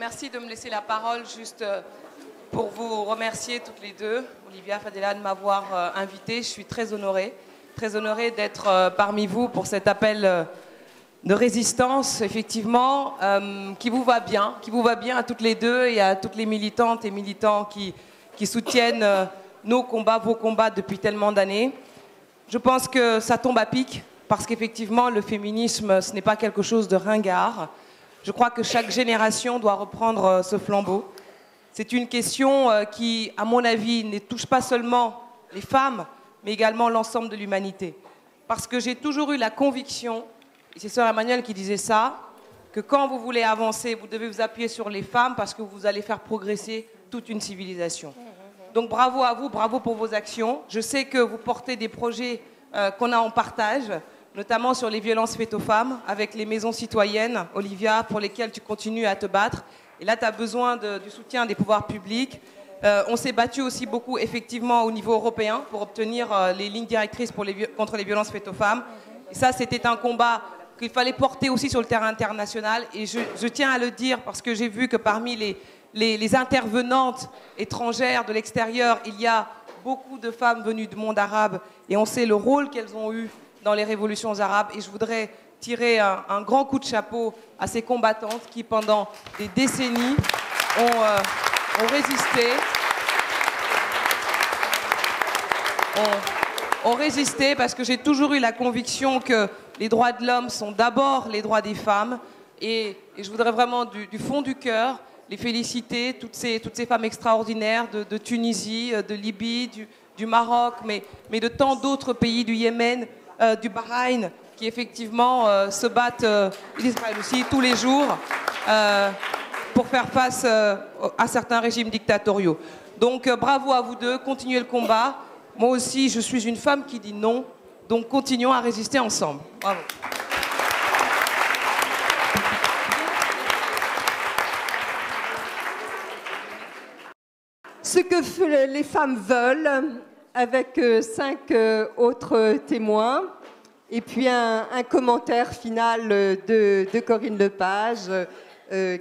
merci de me laisser la parole juste pour vous remercier toutes les deux, Olivia, Fadela, de m'avoir invitée. Je suis très honorée d'être parmi vous pour cet appel de résistance, effectivement, qui vous va bien à toutes les deux et à toutes les militantes et militants qui soutiennent nos combats, vos combats depuis tellement d'années. Je pense que ça tombe à pic parce qu'effectivement, le féminisme, ce n'est pas quelque chose de ringard. Je crois que chaque génération doit reprendre ce flambeau. C'est une question qui, à mon avis, ne touche pas seulement les femmes, mais également l'ensemble de l'humanité. Parce que j'ai toujours eu la conviction, et c'est Sœur Emmanuelle qui disait ça, que quand vous voulez avancer, vous devez vous appuyer sur les femmes parce que vous allez faire progresser toute une civilisation. Donc bravo à vous, bravo pour vos actions. Je sais que vous portez des projets qu'on a en partage, notamment sur les violences faites aux femmes, avec les maisons citoyennes, Olivia, pour lesquelles tu continues à te battre. Et là, tu as besoin du soutien des pouvoirs publics. On s'est battu aussi beaucoup, effectivement, au niveau européen pour obtenir les lignes directrices contre les violences faites aux femmes. Et ça, c'était un combat qu'il fallait porter aussi sur le terrain international. Et je tiens à le dire parce que j'ai vu que parmi les intervenantes étrangères de l'extérieur, il y a beaucoup de femmes venues du monde arabe. Et on sait le rôle qu'elles ont eu dans les révolutions arabes. Et je voudrais tirer un grand coup de chapeau à ces combattantes qui, pendant des décennies, ont résisté. Ont résisté parce que j'ai toujours eu la conviction que les droits de l'homme sont d'abord les droits des femmes. Et je voudrais vraiment, du fond du cœur, les féliciter, toutes ces femmes extraordinaires de Tunisie, de Libye, du Maroc, mais de tant d'autres pays, du Yémen, du Bahreïn, qui effectivement se battent, d'Israël aussi, tous les jours, pour faire face à certains régimes dictatoriaux. Donc bravo à vous deux, continuez le combat. Moi aussi, je suis une femme qui dit non, donc continuons à résister ensemble. Bravo. Ce que les femmes veulent, avec 5 autres témoins, et puis un commentaire final de Corinne Lepage,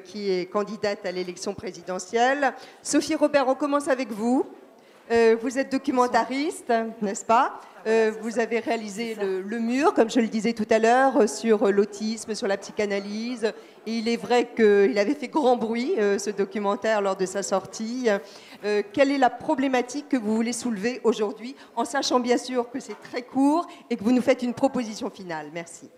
qui est candidate à l'élection présidentielle. Sophie Robert, on commence avec vous. Vous êtes documentariste, n'est-ce pas? Vous avez réalisé le mur, comme je le disais tout à l'heure, sur l'autisme, sur la psychanalyse. Et il est vrai qu'il avait fait grand bruit, ce documentaire, lors de sa sortie. Quelle est la problématique que vous voulez soulever aujourd'hui, en sachant bien sûr que c'est très court et que vous nous faites une proposition finale? Merci.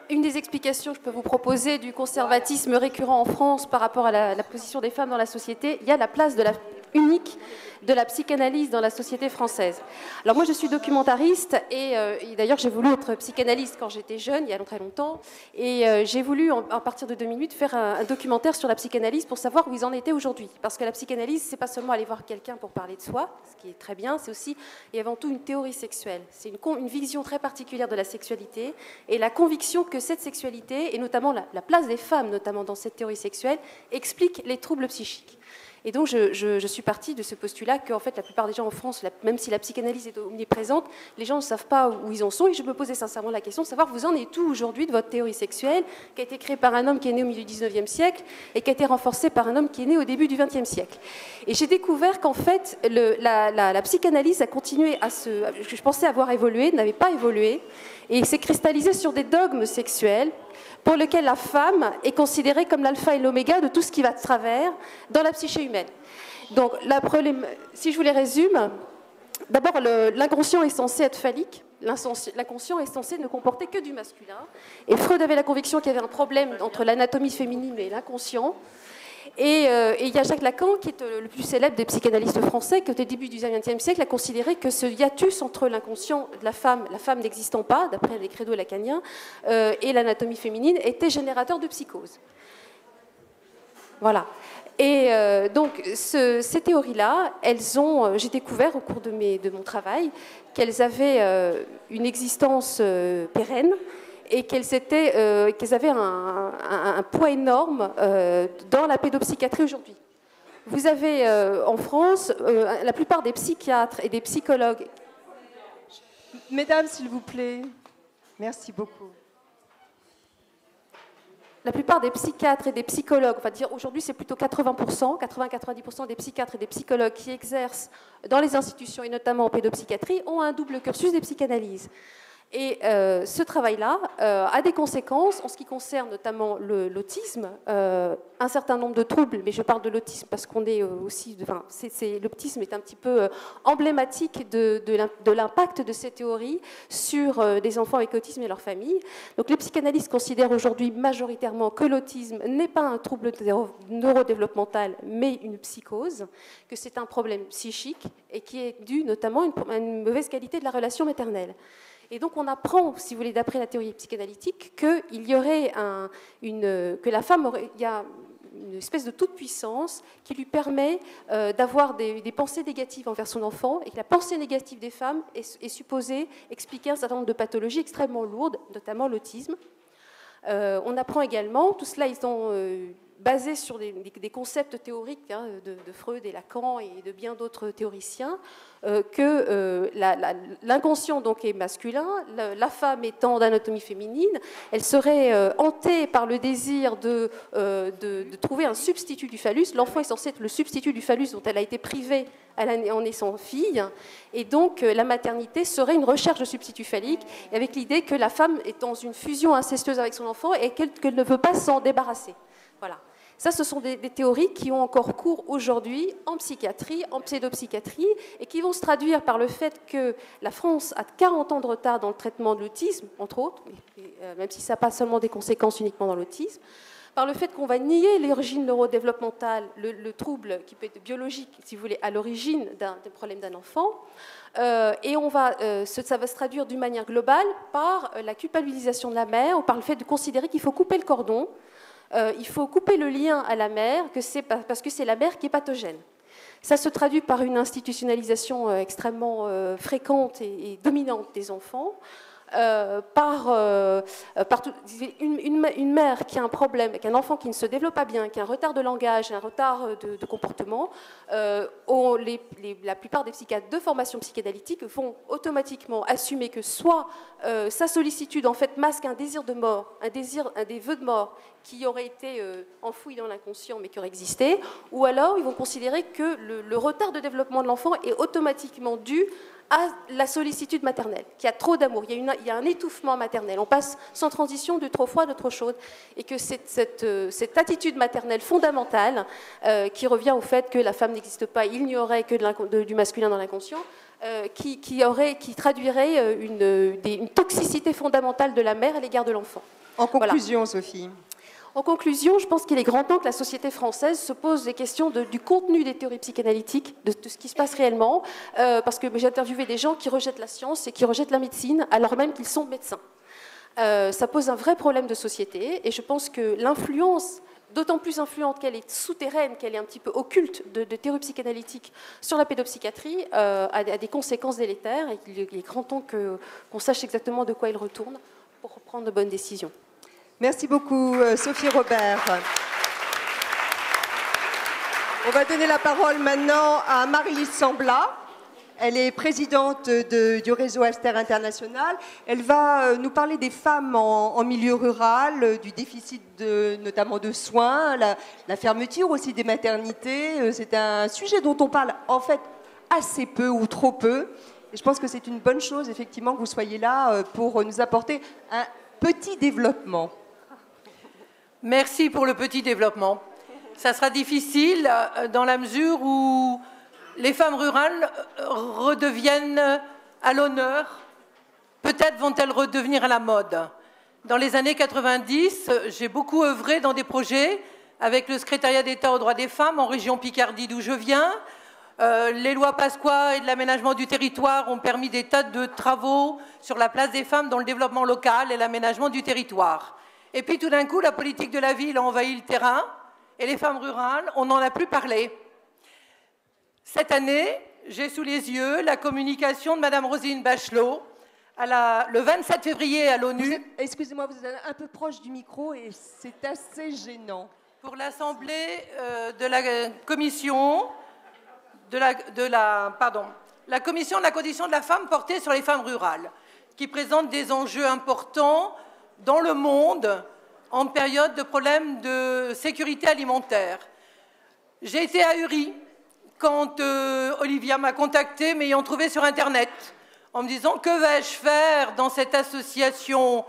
Une des explications que je peux vous proposer du conservatisme récurrent en France par rapport à la position des femmes dans la société, il y a la place unique de la psychanalyse dans la société française. Alors moi je suis documentariste et d'ailleurs j'ai voulu être psychanalyste quand j'étais jeune, il y a très longtemps, et j'ai voulu à partir de 2008 faire un documentaire sur la psychanalyse pour savoir où ils en étaient aujourd'hui. Parce que la psychanalyse, c'est pas seulement aller voir quelqu'un pour parler de soi, ce qui est très bien, c'est aussi et avant tout une théorie sexuelle. C'est une vision très particulière de la sexualité et la conviction que cette sexualité, et notamment la place des femmes notamment dans cette théorie sexuelle, explique les troubles psychiques. Et donc, je suis partie de ce postulat qu'en fait, la plupart des gens en France, même si la psychanalyse est omniprésente, les gens ne savent pas où ils en sont. Et je me posais sincèrement la question de savoir, vous en êtes où aujourd'hui de votre théorie sexuelle, qui a été créée par un homme qui est né au milieu du 19e siècle et qui a été renforcée par un homme qui est né au début du 20e siècle. Et j'ai découvert qu'en fait, la psychanalyse a continué je pensais avoir évolué, n'avait pas évolué, et s'est cristallisée sur des dogmes sexuels pour lequel la femme est considérée comme l'alpha et l'oméga de tout ce qui va de travers dans la psyché humaine. Donc, si je vous les résume, d'abord, l'inconscient est censé être phallique, l'inconscient est censé ne comporter que du masculin, et Freud avait la conviction qu'il y avait un problème entre l'anatomie féminine et l'inconscient. Et il y a Jacques Lacan, qui est le plus célèbre des psychanalystes français, qui au début du XXe siècle a considéré que ce hiatus entre l'inconscient de la femme n'existant pas, d'après les credos lacaniens, et l'anatomie féminine, était générateur de psychose. Voilà. Et donc, ces théories-là, j'ai découvert au cours de mon travail qu'elles avaient une existence pérenne, et qu'elles avaient un poids énorme dans la pédopsychiatrie aujourd'hui. Vous avez en France la plupart des psychiatres et des psychologues. Mesdames, s'il vous plaît. Merci beaucoup. la plupart des psychiatres et des psychologues, on va dire aujourd'hui c'est plutôt 80%, 80-90% des psychiatres et des psychologues qui exercent dans les institutions et notamment en pédopsychiatrie ont un double cursus des psychanalyses. Et ce travail-là a des conséquences en ce qui concerne notamment l'autisme, un certain nombre de troubles, mais je parle de l'autisme parce qu'on est aussi, l'autisme est un petit peu emblématique de l'impact de ces théories sur des enfants avec autisme et leurs familles. Donc les psychanalystes considèrent aujourd'hui majoritairement que l'autisme n'est pas un trouble neurodéveloppemental, mais une psychose, que c'est un problème psychique et qui est dû notamment à une mauvaise qualité de la relation maternelle. Et donc on apprend, si vous voulez, d'après la théorie psychanalytique, qu'il y aurait que la femme il y a une espèce de toute-puissance qui lui permet d'avoir des pensées négatives envers son enfant, et que la pensée négative des femmes est supposée expliquer un certain nombre de pathologies extrêmement lourdes, notamment l'autisme. On apprend également, tout cela étant basé sur des concepts théoriques de Freud et Lacan et de bien d'autres théoriciens, que l'inconscient donc est masculin, la femme étant d'anatomie féminine, elle serait hantée par le désir de trouver un substitut du phallus. L'enfant est censé être le substitut du phallus dont elle a été privée en naissant fille, et donc la maternité serait une recherche de substitut phallique, avec l'idée que la femme est dans une fusion incestueuse avec son enfant et qu'elle ne veut pas s'en débarrasser. Voilà. Ça, ce sont des théories qui ont encore cours aujourd'hui en psychiatrie, en pédopsychiatrie, et qui vont se traduire par le fait que la France a 40 ans de retard dans le traitement de l'autisme, entre autres, même si ça n'a pas seulement des conséquences uniquement dans l'autisme, par le fait qu'on va nier l'origine neurodéveloppementale, le trouble qui peut être biologique, si vous voulez, à l'origine des problèmes d'un enfant, et ça va se traduire d'une manière globale par la culpabilisation de la mère, ou par le fait de considérer qu'il faut couper le cordon, il faut couper le lien à la mère, parce que c'est la mère qui est pathogène. Ça se traduit par une institutionnalisation extrêmement fréquente et dominante des enfants, une mère qui a un problème, avec un enfant qui ne se développe pas bien, qui a un retard de langage, un retard de comportement, la plupart des psychiatres de formation psychanalytique vont automatiquement assumer que soit sa sollicitude en fait masque un désir de mort, des vœux de mort qui auraient été enfouis dans l'inconscient mais qui auraient existé, ou alors ils vont considérer que le retard de développement de l'enfant est automatiquement dû à la sollicitude maternelle, qu'il y a trop d'amour, il y a un étouffement maternel, on passe sans transition de trop froid à trop chaude, et que cette attitude maternelle fondamentale, qui revient au fait que la femme n'existe pas, il n'y aurait que du masculin dans l'inconscient, qui traduirait une toxicité fondamentale de la mère à l'égard de l'enfant. En conclusion, voilà. Sophie. En conclusion, je pense qu'il est grand temps que la société française se pose des questions du contenu des théories psychanalytiques, de ce qui se passe réellement, parce que j'ai interviewé des gens qui rejettent la science et qui rejettent la médecine, alors même qu'ils sont médecins. Ça pose un vrai problème de société, et je pense que l'influence, d'autant plus influente qu'elle est souterraine, qu'elle est un petit peu occulte de théories psychanalytiques sur la pédopsychiatrie, a des conséquences délétères, et il est grand temps qu'on sache exactement de quoi il retourne pour prendre de bonnes décisions. Merci beaucoup, Sophie Robert. On va donner la parole maintenant à Marie-Lise Sambla. Elle est présidente du réseau Aster International. Elle va nous parler des femmes en milieu rural, du déficit notamment de soins, la fermeture aussi des maternités. C'est un sujet dont on parle en fait assez peu ou trop peu. Et je pense que c'est une bonne chose, effectivement, que vous soyez là pour nous apporter un petit développement. Merci pour le petit développement. Ça sera difficile dans la mesure où les femmes rurales redeviennent à l'honneur. Peut-être vont-elles redevenir à la mode. Dans les années 90, j'ai beaucoup œuvré dans des projets avec le secrétariat d'État aux droits des femmes en région Picardie d'où je viens. Les lois Pasqua et de l'aménagement du territoire ont permis des tas de travaux sur la place des femmes dans le développement local et l'aménagement du territoire. Et puis tout d'un coup, la politique de la ville a envahi le terrain et les femmes rurales, on n'en a plus parlé. Cette année, j'ai sous les yeux la communication de Mme Roselyne Bachelot le 27 février à l'ONU. Excusez-moi, vous êtes un peu proche du micro et c'est assez gênant. Pour l'Assemblée de la Commission la Commission de la condition de la femme portée sur les femmes rurales, qui présente des enjeux importants dans le monde en période de problème de sécurité alimentaire. J'ai été ahurie quand Olivia m'a contactée, m'ayant trouvée sur Internet, en me disant que vais-je faire dans cette association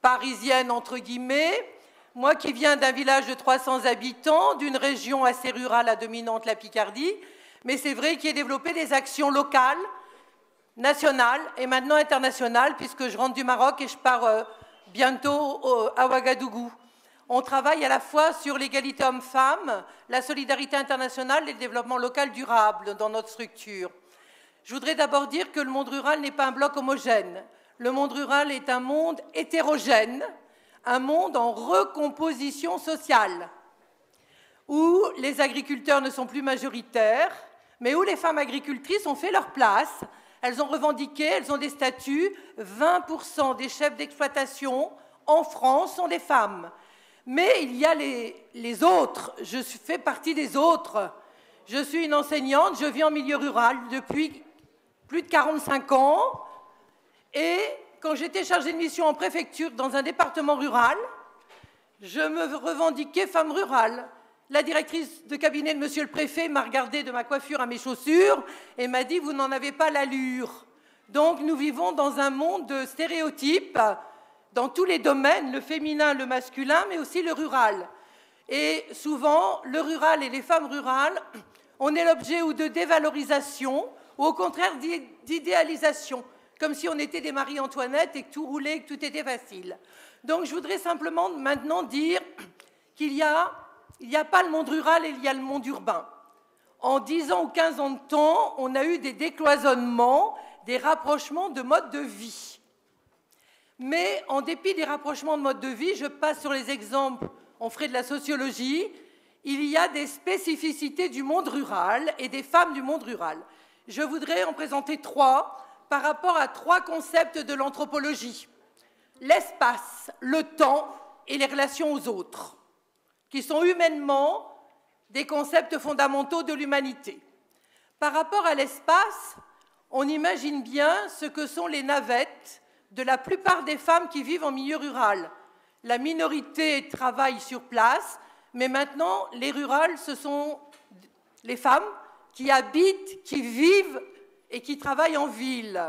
parisienne, entre guillemets, moi qui viens d'un village de 300 habitants, d'une région assez rurale à dominante, la Picardie, mais c'est vrai qu'il y a développé des actions locales, nationales et maintenant internationales, puisque je rentre du Maroc et je pars bientôt à Ouagadougou. On travaille à la fois sur l'égalité homme-femme, la solidarité internationale et le développement local durable dans notre structure. Je voudrais d'abord dire que le monde rural n'est pas un bloc homogène. Le monde rural est un monde hétérogène, un monde en recomposition sociale, où les agriculteurs ne sont plus majoritaires, mais où les femmes agricultrices ont fait leur place. Elles ont revendiqué, elles ont des statuts. 20% des chefs d'exploitation en France sont des femmes. Mais il y a les autres. Je fais partie des autres. Je suis une enseignante, je vis en milieu rural depuis plus de 45 ans. Et quand j'étais chargée de mission en préfecture dans un département rural, je me revendiquais femme rurale. La directrice de cabinet de monsieur le préfet m'a regardé de ma coiffure à mes chaussures et m'a dit « Vous n'en avez pas l'allure ». Donc nous vivons dans un monde de stéréotypes, dans tous les domaines, le féminin, le masculin, mais aussi le rural. Et souvent, le rural et les femmes rurales, on est l'objet ou de dévalorisation, ou au contraire d'idéalisation, comme si on était des Marie-Antoinette et que tout roulait, que tout était facile. Donc je voudrais simplement maintenant dire qu'il n'y a pas le monde rural et il y a le monde urbain. En 10 ans ou 15 ans de temps, on a eu des décloisonnements, des rapprochements de modes de vie. Mais en dépit des rapprochements de modes de vie, je passe sur les exemples, on ferait de la sociologie, il y a des spécificités du monde rural et des femmes du monde rural. Je voudrais en présenter 3 par rapport à 3 concepts de l'anthropologie. L'espace, le temps et les relations aux autres, qui sont humainement des concepts fondamentaux de l'humanité. Par rapport à l'espace, on imagine bien ce que sont les navettes de la plupart des femmes qui vivent en milieu rural. La minorité travaille sur place, mais maintenant, les rurales, ce sont les femmes qui habitent, qui vivent et qui travaillent en ville.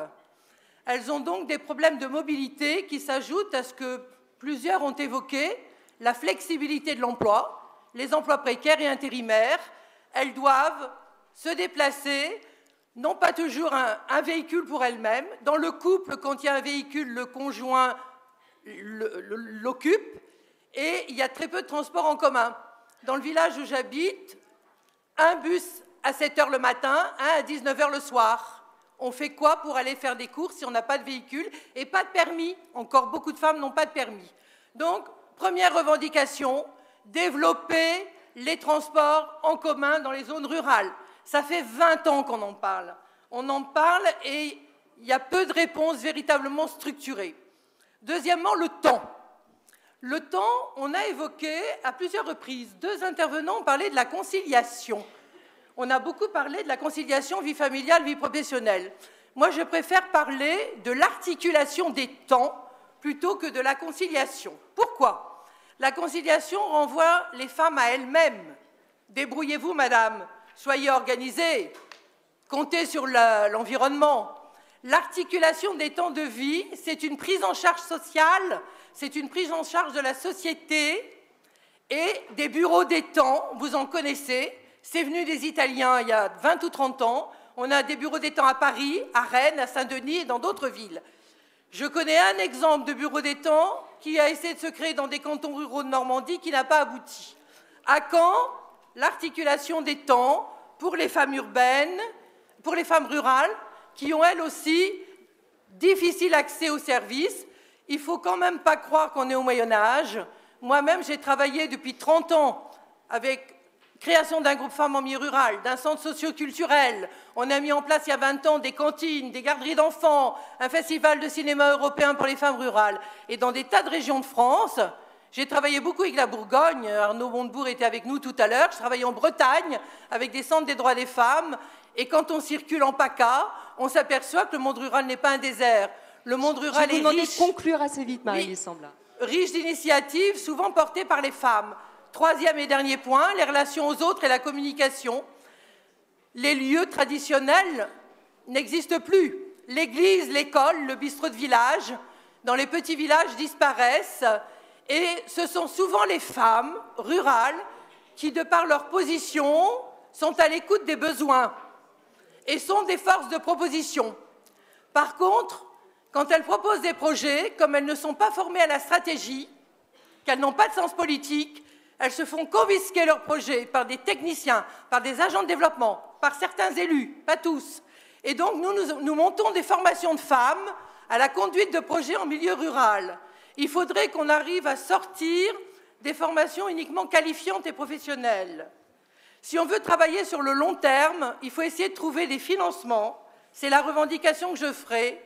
Elles ont donc des problèmes de mobilité qui s'ajoutent à ce que plusieurs ont évoqué, la flexibilité de l'emploi, les emplois précaires et intérimaires. Elles doivent se déplacer, non pas toujours un véhicule pour elles-mêmes. Dans le couple, quand il y a un véhicule, le conjoint l'occupe et il y a très peu de transports en commun. Dans le village où j'habite, un bus à 7 h le matin, un à 19 h le soir. On fait quoi pour aller faire des courses si on n'a pas de véhicule et pas de permis? Encore beaucoup de femmes n'ont pas de permis. Donc, première revendication, développer les transports en commun dans les zones rurales. Ça fait 20 ans qu'on en parle. On en parle et il y a peu de réponses véritablement structurées. Deuxièmement, le temps. Le temps, on a évoqué à plusieurs reprises, 2 intervenants ont parlé de la conciliation. On a beaucoup parlé de la conciliation vie familiale, vie professionnelle. Moi, je préfère parler de l'articulation des temps plutôt que de la conciliation. Pourquoi? La conciliation renvoie les femmes à elles-mêmes. Débrouillez-vous, madame. Soyez organisés, comptez sur l'environnement. L'articulation des temps de vie, c'est une prise en charge sociale, c'est une prise en charge de la société et des bureaux des temps, vous en connaissez. C'est venu des Italiens il y a 20 ou 30 ans. On a des bureaux des temps à Paris, à Rennes, à Saint-Denis et dans d'autres villes. Je connais un exemple de bureau des temps qui a essayé de se créer dans des cantons ruraux de Normandie qui n'a pas abouti. À quand l'articulation des temps pour les femmes urbaines, pour les femmes rurales, qui ont elles aussi difficile accès aux services. Il ne faut quand même pas croire qu'on est au Moyen-Âge. Moi-même, j'ai travaillé depuis 30 ans avec création d'un groupe femmes en milieu rural, d'un centre socio-culturel. On a mis en place il y a 20 ans des cantines, des garderies d'enfants, un festival de cinéma européen pour les femmes rurales. Et dans des tas de régions de France, j'ai travaillé beaucoup avec la Bourgogne. Arnaud Montebourg était avec nous tout à l'heure. Je travaillais en Bretagne avec des centres des droits des femmes. Et quand on circule en PACA, on s'aperçoit que le monde rural n'est pas un désert. Le monde rural est riche. Je vous demande de conclure assez vite, Marie-Lise Sambla. riche d'initiatives, souvent portées par les femmes. Troisième et dernier point, les relations aux autres et la communication. Les lieux traditionnels n'existent plus. L'église, l'école, le bistrot de village, dans les petits villages disparaissent. Et ce sont souvent les femmes rurales qui, de par leur position, sont à l'écoute des besoins et sont des forces de proposition. Par contre, quand elles proposent des projets, comme elles ne sont pas formées à la stratégie, qu'elles n'ont pas de sens politique, elles se font confisquer leurs projets par des techniciens, par des agents de développement, par certains élus, pas tous. Et donc nous montons des formations de femmes à la conduite de projets en milieu rural. Il faudrait qu'on arrive à sortir des formations uniquement qualifiantes et professionnelles. Si on veut travailler sur le long terme, il faut essayer de trouver des financements, c'est la revendication que je ferai,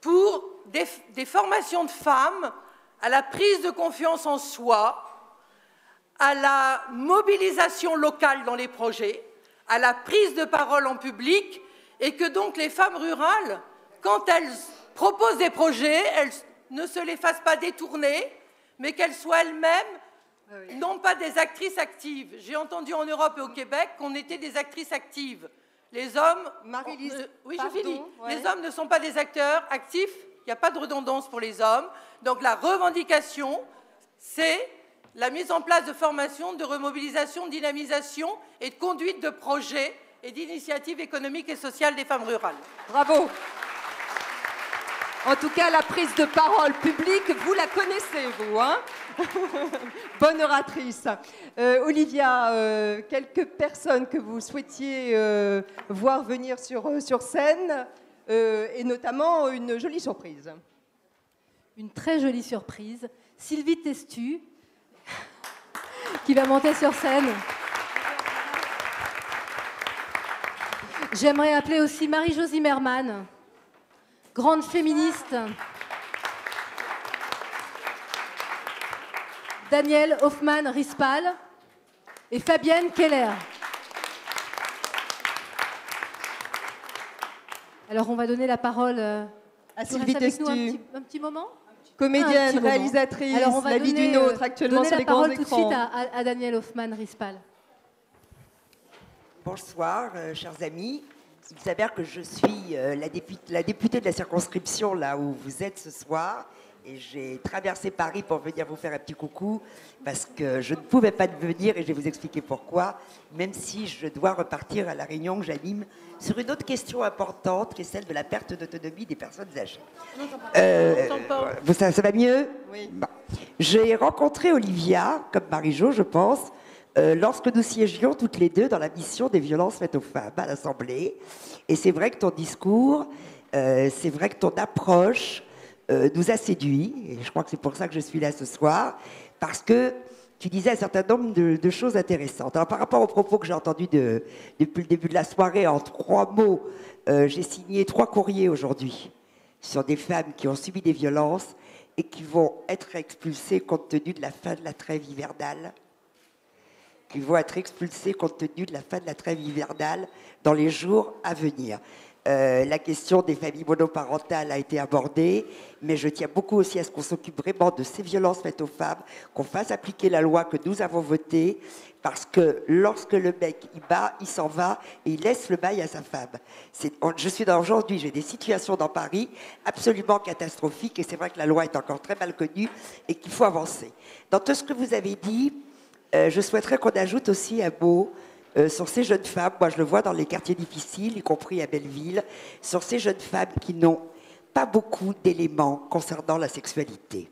pour des formations de femmes à la prise de confiance en soi, à la mobilisation locale dans les projets, à la prise de parole en public, et que donc les femmes rurales, quand elles proposent des projets, elles ne se les fassent pas détourner, mais qu'elles soient elles-mêmes non pas des actrices actives. J'ai entendu en Europe et au Québec qu'on était des actrices actives. Les hommes... Marie-Lise, oui, pardon, je finis. ouais. Les hommes ne sont pas des acteurs actifs. Il n'y a pas de redondance pour les hommes. Donc la revendication, c'est la mise en place de formations, de remobilisation, de dynamisation et de conduite de projets et d'initiatives économiques et sociales des femmes rurales. Bravo. En tout cas, la prise de parole publique, vous la connaissez, vous, hein? Bonne oratrice. Olivia, quelques personnes que vous souhaitiez voir venir sur scène, et notamment une jolie surprise. Une très jolie surprise. Sylvie Testu, qui va monter sur scène. J'aimerais appeler aussi Marie-Jo Zimmermann, grande féministe. Daniel Hoffmann-Rispal et Fabienne Keller. Alors, on va donner la parole À tu Sylvie restes avec nous Testu, un petit moment. comédienne, moment. réalisatrice, Alors, on va La vie donner, d'une autre, actuellement donner sur la les grands parole tout de écrans. suite à Daniel Hoffmann-Rispal. Bonsoir, chers amis. Il s'avère que je suis la députée de la circonscription, là où vous êtes ce soir. Et j'ai traversé Paris pour venir vous faire un petit coucou, parce que je ne pouvais pas venir, et je vais vous expliquer pourquoi, même si je dois repartir à la réunion que j'anime sur une autre question importante, qui est celle de la perte d'autonomie des personnes âgées. Ça va mieux? Oui. Bon. J'ai rencontré Olivia, comme Marie-Jo, je pense, lorsque nous siégions toutes les deux dans la mission des violences faites aux femmes à l'Assemblée. Et c'est vrai que ton discours, c'est vrai que ton approche nous a séduits. Et je crois que c'est pour ça que je suis là ce soir, parce que tu disais un certain nombre de choses intéressantes. Alors, par rapport aux propos que j'ai entendus depuis le début de la soirée, en 3 mots, j'ai signé 3 courriers aujourd'hui sur des femmes qui ont subi des violences et qui vont être expulsées compte tenu de la fin de la trêve hivernale. Qui vont être expulsées compte tenu de la fin de la trêve hivernale dans les jours à venir. La question des familles monoparentales a été abordée, mais je tiens beaucoup aussi à ce qu'on s'occupe vraiment de ces violences faites aux femmes, qu'on fasse appliquer la loi que nous avons votée, parce que lorsque le mec il bat, il s'en va et il laisse le bail à sa femme. Je suis aujourd'hui, j'ai des situations dans Paris absolument catastrophiques, et c'est vrai que la loi est encore très mal connue et qu'il faut avancer. Dans tout ce que vous avez dit, je souhaiterais qu'on ajoute aussi un mot sur ces jeunes femmes. Moi, je le vois dans les quartiers difficiles, y compris à Belleville, sur ces jeunes femmes qui n'ont pas beaucoup d'éléments concernant la sexualité.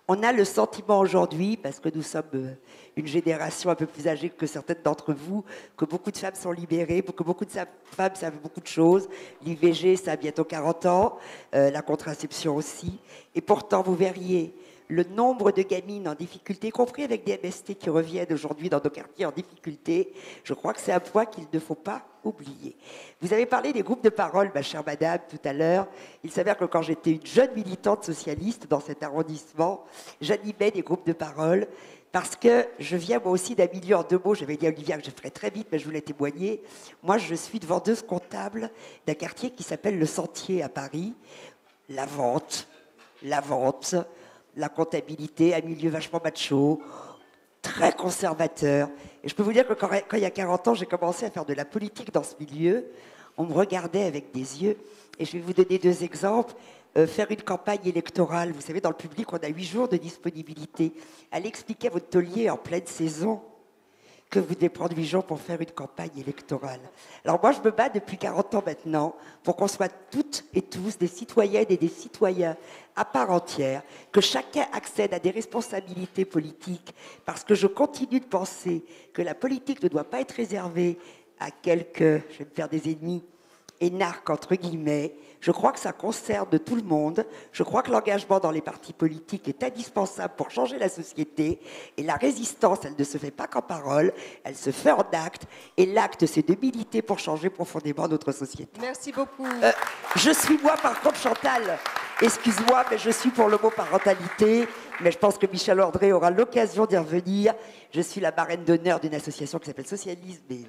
On a le sentiment aujourd'hui, parce que nous sommes une génération un peu plus âgée que certaines d'entre vous, que beaucoup de femmes sont libérées, que beaucoup de femmes savent beaucoup de choses. L'IVG, ça a bientôt 40 ans, la contraception aussi. Et pourtant, vous verriez le nombre de gamines en difficulté, y compris avec des MST qui reviennent aujourd'hui dans nos quartiers en difficulté, je crois que c'est un point qu'il ne faut pas oublier. Vous avez parlé des groupes de parole, ma chère madame, tout à l'heure. Il s'avère que quand j'étais une jeune militante socialiste dans cet arrondissement, j'animais des groupes de parole, parce que je viens moi aussi d'un milieu, en 2 mots, j'avais dit à Olivia que je ferais très vite, mais je voulais témoigner. Moi, je suis vendeuse comptable d'un quartier qui s'appelle Le Sentier à Paris. La vente, la comptabilité, un milieu vachement macho, très conservateur. Et je peux vous dire que quand il y a 40 ans, j'ai commencé à faire de la politique dans ce milieu, on me regardait avec des yeux. Et je vais vous donner 2 exemples. Faire une campagne électorale, vous savez, dans le public, on a 8 jours de disponibilité. Allez expliquer à votre taulier en pleine saison que vous devez prendre 8 jours pour faire une campagne électorale. Alors moi, je me bats depuis 40 ans maintenant pour qu'on soit toutes et tous des citoyennes et des citoyens à part entière, que chacun accède à des responsabilités politiques, parce que je continue de penser que la politique ne doit pas être réservée à quelques, je vais me faire des ennemis, énarques entre guillemets. Je crois que ça concerne tout le monde. Je crois que l'engagement dans les partis politiques est indispensable pour changer la société. Et la résistance, elle ne se fait pas qu'en parole, elle se fait en acte. Et l'acte, c'est de militer pour changer profondément notre société. Merci beaucoup. Je suis moi, par contre, Chantal, excuse-moi, mais je suis pour le mot parentalité. Mais je pense que Michel André aura l'occasion d'y revenir. Je suis la marraine d'honneur d'une association qui s'appelle Socialisme et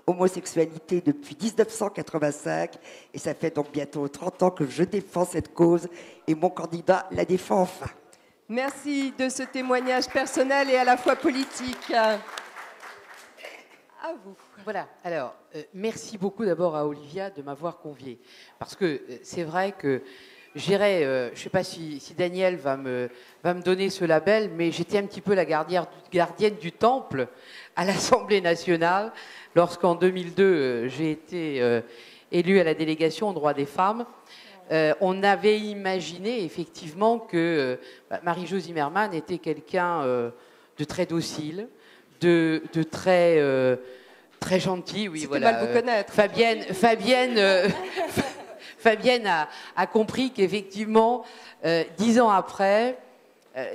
homosexualité depuis 1985 et ça fait donc bientôt 30 ans que je défends cette cause et mon candidat la défend enfin. Merci de ce témoignage personnel et à la fois politique. À vous. Voilà, alors merci beaucoup d'abord à Olivia de m'avoir conviée parce que c'est vrai que j'irai, je ne sais pas si Daniel va me donner ce label, mais j'étais un petit peu la gardienne du temple à l'Assemblée nationale lorsqu'en 2002, j'ai été élue à la délégation aux droits des femmes. On avait imaginé effectivement que Marie-Jo Zimmermann était quelqu'un de très docile, de très, très gentil. Oui, voilà. Mal vous connaître. Fabienne a compris qu'effectivement, 10 ans après,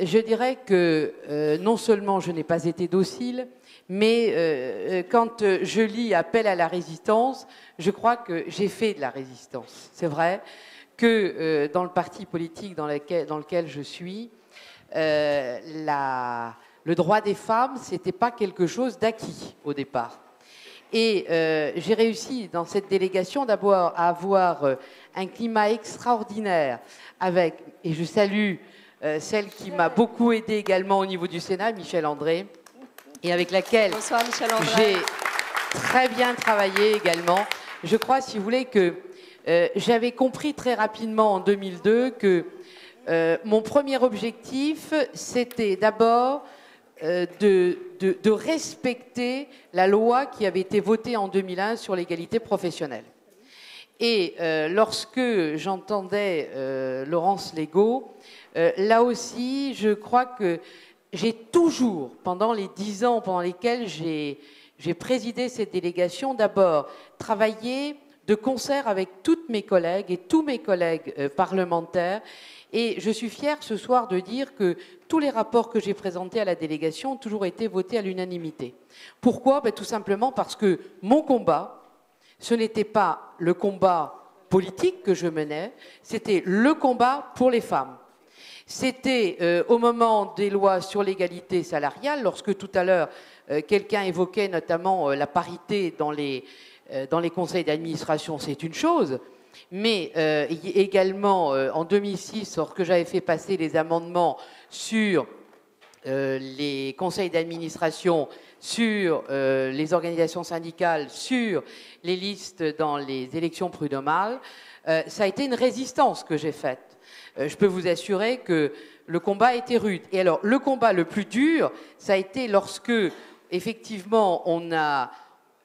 je dirais que non seulement je n'ai pas été docile, mais quand je lis Appel à la résistance, je crois que j'ai fait de la résistance. C'est vrai que dans le parti politique dans lequel je suis, le droit des femmes, ce n'était pas quelque chose d'acquis au départ. Et j'ai réussi dans cette délégation d'abord à avoir un climat extraordinaire avec, et je salue celle qui m'a beaucoup aidée également au niveau du Sénat, Michel André, et avec laquelle j'ai très bien travaillé également. Je crois, si vous voulez, que j'avais compris très rapidement en 2002 que mon premier objectif, c'était d'abord de respecter la loi qui avait été votée en 2001 sur l'égalité professionnelle. Et lorsque j'entendais Laurence Legault, là aussi, je crois que j'ai toujours, pendant les 10 ans pendant lesquels j'ai présidé cette délégation, d'abord travaillé de concert avec toutes mes collègues et tous mes collègues parlementaires. Et je suis fière ce soir de dire que tous les rapports que j'ai présentés à la délégation ont toujours été votés à l'unanimité. Pourquoi? Tout simplement parce que mon combat, ce n'était pas le combat politique que je menais, c'était le combat pour les femmes. C'était au moment des lois sur l'égalité salariale, lorsque tout à l'heure quelqu'un évoquait notamment la parité dans les conseils d'administration, c'est une chose. Mais également en 2006, lorsque j'avais fait passer les amendements sur les conseils d'administration, sur les organisations syndicales, sur les listes dans les élections prud'homales, ça a été une résistance que j'ai faite. Je peux vous assurer que le combat a été rude. Et alors, le combat le plus dur, ça a été lorsque, effectivement, on a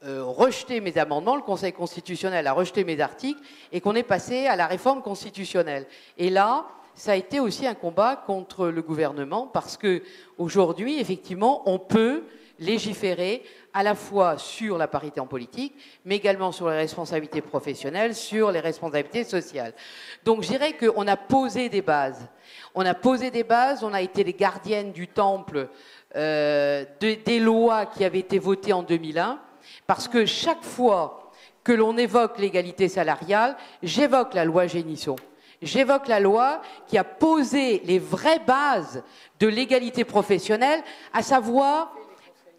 rejeté mes amendements, le Conseil constitutionnel a rejeté mes articles, et qu'on est passé à la réforme constitutionnelle. Et là, ça a été aussi un combat contre le gouvernement, parce qu'aujourd'hui, effectivement, on peut légiférer à la fois sur la parité en politique, mais également sur les responsabilités professionnelles, sur les responsabilités sociales. Donc je dirais qu'on a posé des bases. On a posé des bases, on a été les gardiennes du temple des lois qui avaient été votées en 2001, parce que chaque fois que l'on évoque l'égalité salariale, j'évoque la loi Génisson. J'évoque la loi qui a posé les vraies bases de l'égalité professionnelle, à savoir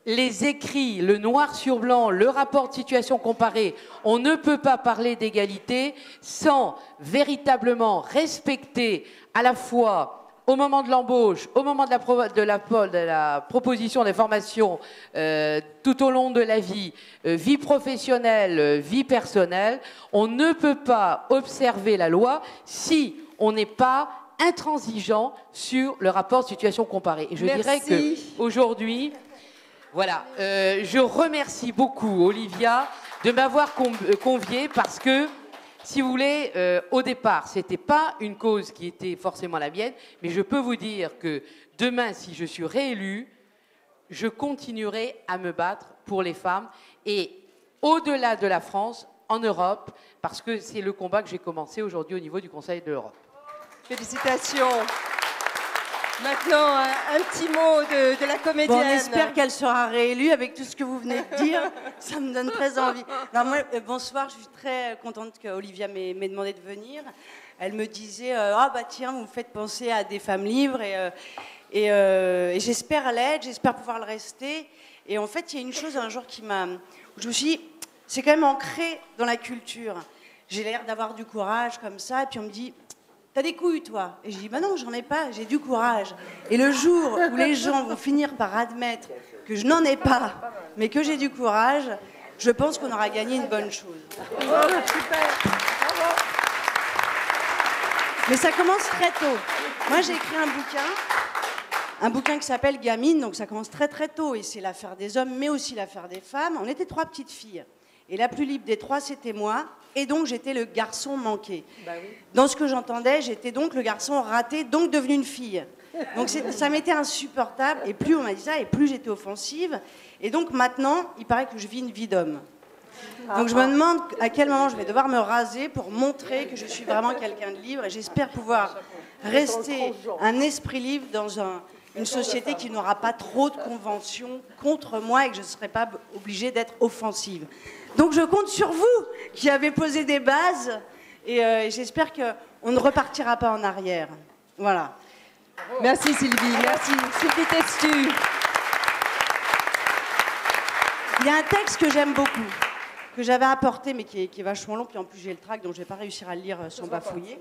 les écrits, le noir sur blanc, le rapport de situation comparée. On ne peut pas parler d'égalité sans véritablement respecter à la fois au moment de l'embauche, au moment de la proposition des formations, tout au long de la vie, vie professionnelle, vie personnelle, on ne peut pas observer la loi si on n'est pas intransigeant sur le rapport de situation comparée. Et je dirais qu'aujourd'hui, voilà, je remercie beaucoup Olivia de m'avoir conviée parce que, si vous voulez, au départ, ce n'était pas une cause qui était forcément la mienne, mais je peux vous dire que demain, si je suis réélue, je continuerai à me battre pour les femmes et au-delà de la France, en Europe, parce que c'est le combat que j'ai commencé aujourd'hui au niveau du Conseil de l'Europe. Félicitations. Maintenant, un petit mot de la comédienne. Bon, on espère qu'elle sera réélue avec tout ce que vous venez de dire. Ça me donne très envie. Alors moi, bonsoir, je suis très contente qu'Olivia m'ait demandé de venir. Elle me disait, ah bah tiens, vous me faites penser à des femmes libres et j'espère l'être, j'espère pouvoir le rester. Et en fait, il y a une chose un jour qui m'a... Je me suis dit, c'est quand même ancré dans la culture. J'ai l'air d'avoir du courage comme ça, et puis on me dit... T'as des couilles, toi? Et je dis, bah non, j'en ai pas, j'ai du courage. Et le jour où les gens vont finir par admettre que je n'en ai pas, mais que j'ai du courage, je pense qu'on aura gagné une bonne chose. Oh, super. Bravo. Mais ça commence très tôt. Moi, j'ai écrit un bouquin qui s'appelle Gamine, donc ça commence très très tôt. Et c'est l'affaire des hommes, mais aussi l'affaire des femmes. On était 3 petites filles. Et la plus libre des 3, c'était moi. Et donc, j'étais le garçon manqué. Bah oui. Dans ce que j'entendais, j'étais donc le garçon raté, donc devenu une fille. Donc, ça m'était insupportable. Et plus on m'a dit ça, et plus j'étais offensive. Et donc, maintenant, il paraît que je vis une vie d'homme. Donc, je me demande à quel moment je vais devoir me raser pour montrer que je suis vraiment quelqu'un de libre. Et j'espère pouvoir rester un esprit libre dans une société qui n'aura pas trop de conventions contre moi et que je ne serai pas obligée d'être offensive. Donc je compte sur vous qui avez posé des bases et j'espère qu'on ne repartira pas en arrière. Voilà. Merci Sylvie, merci. Sylvie Testu. Il y a un texte que j'aime beaucoup, que j'avais apporté mais qui est vachement long, puis en plus j'ai le trac donc je ne vais pas réussir à le lire sans bafouiller.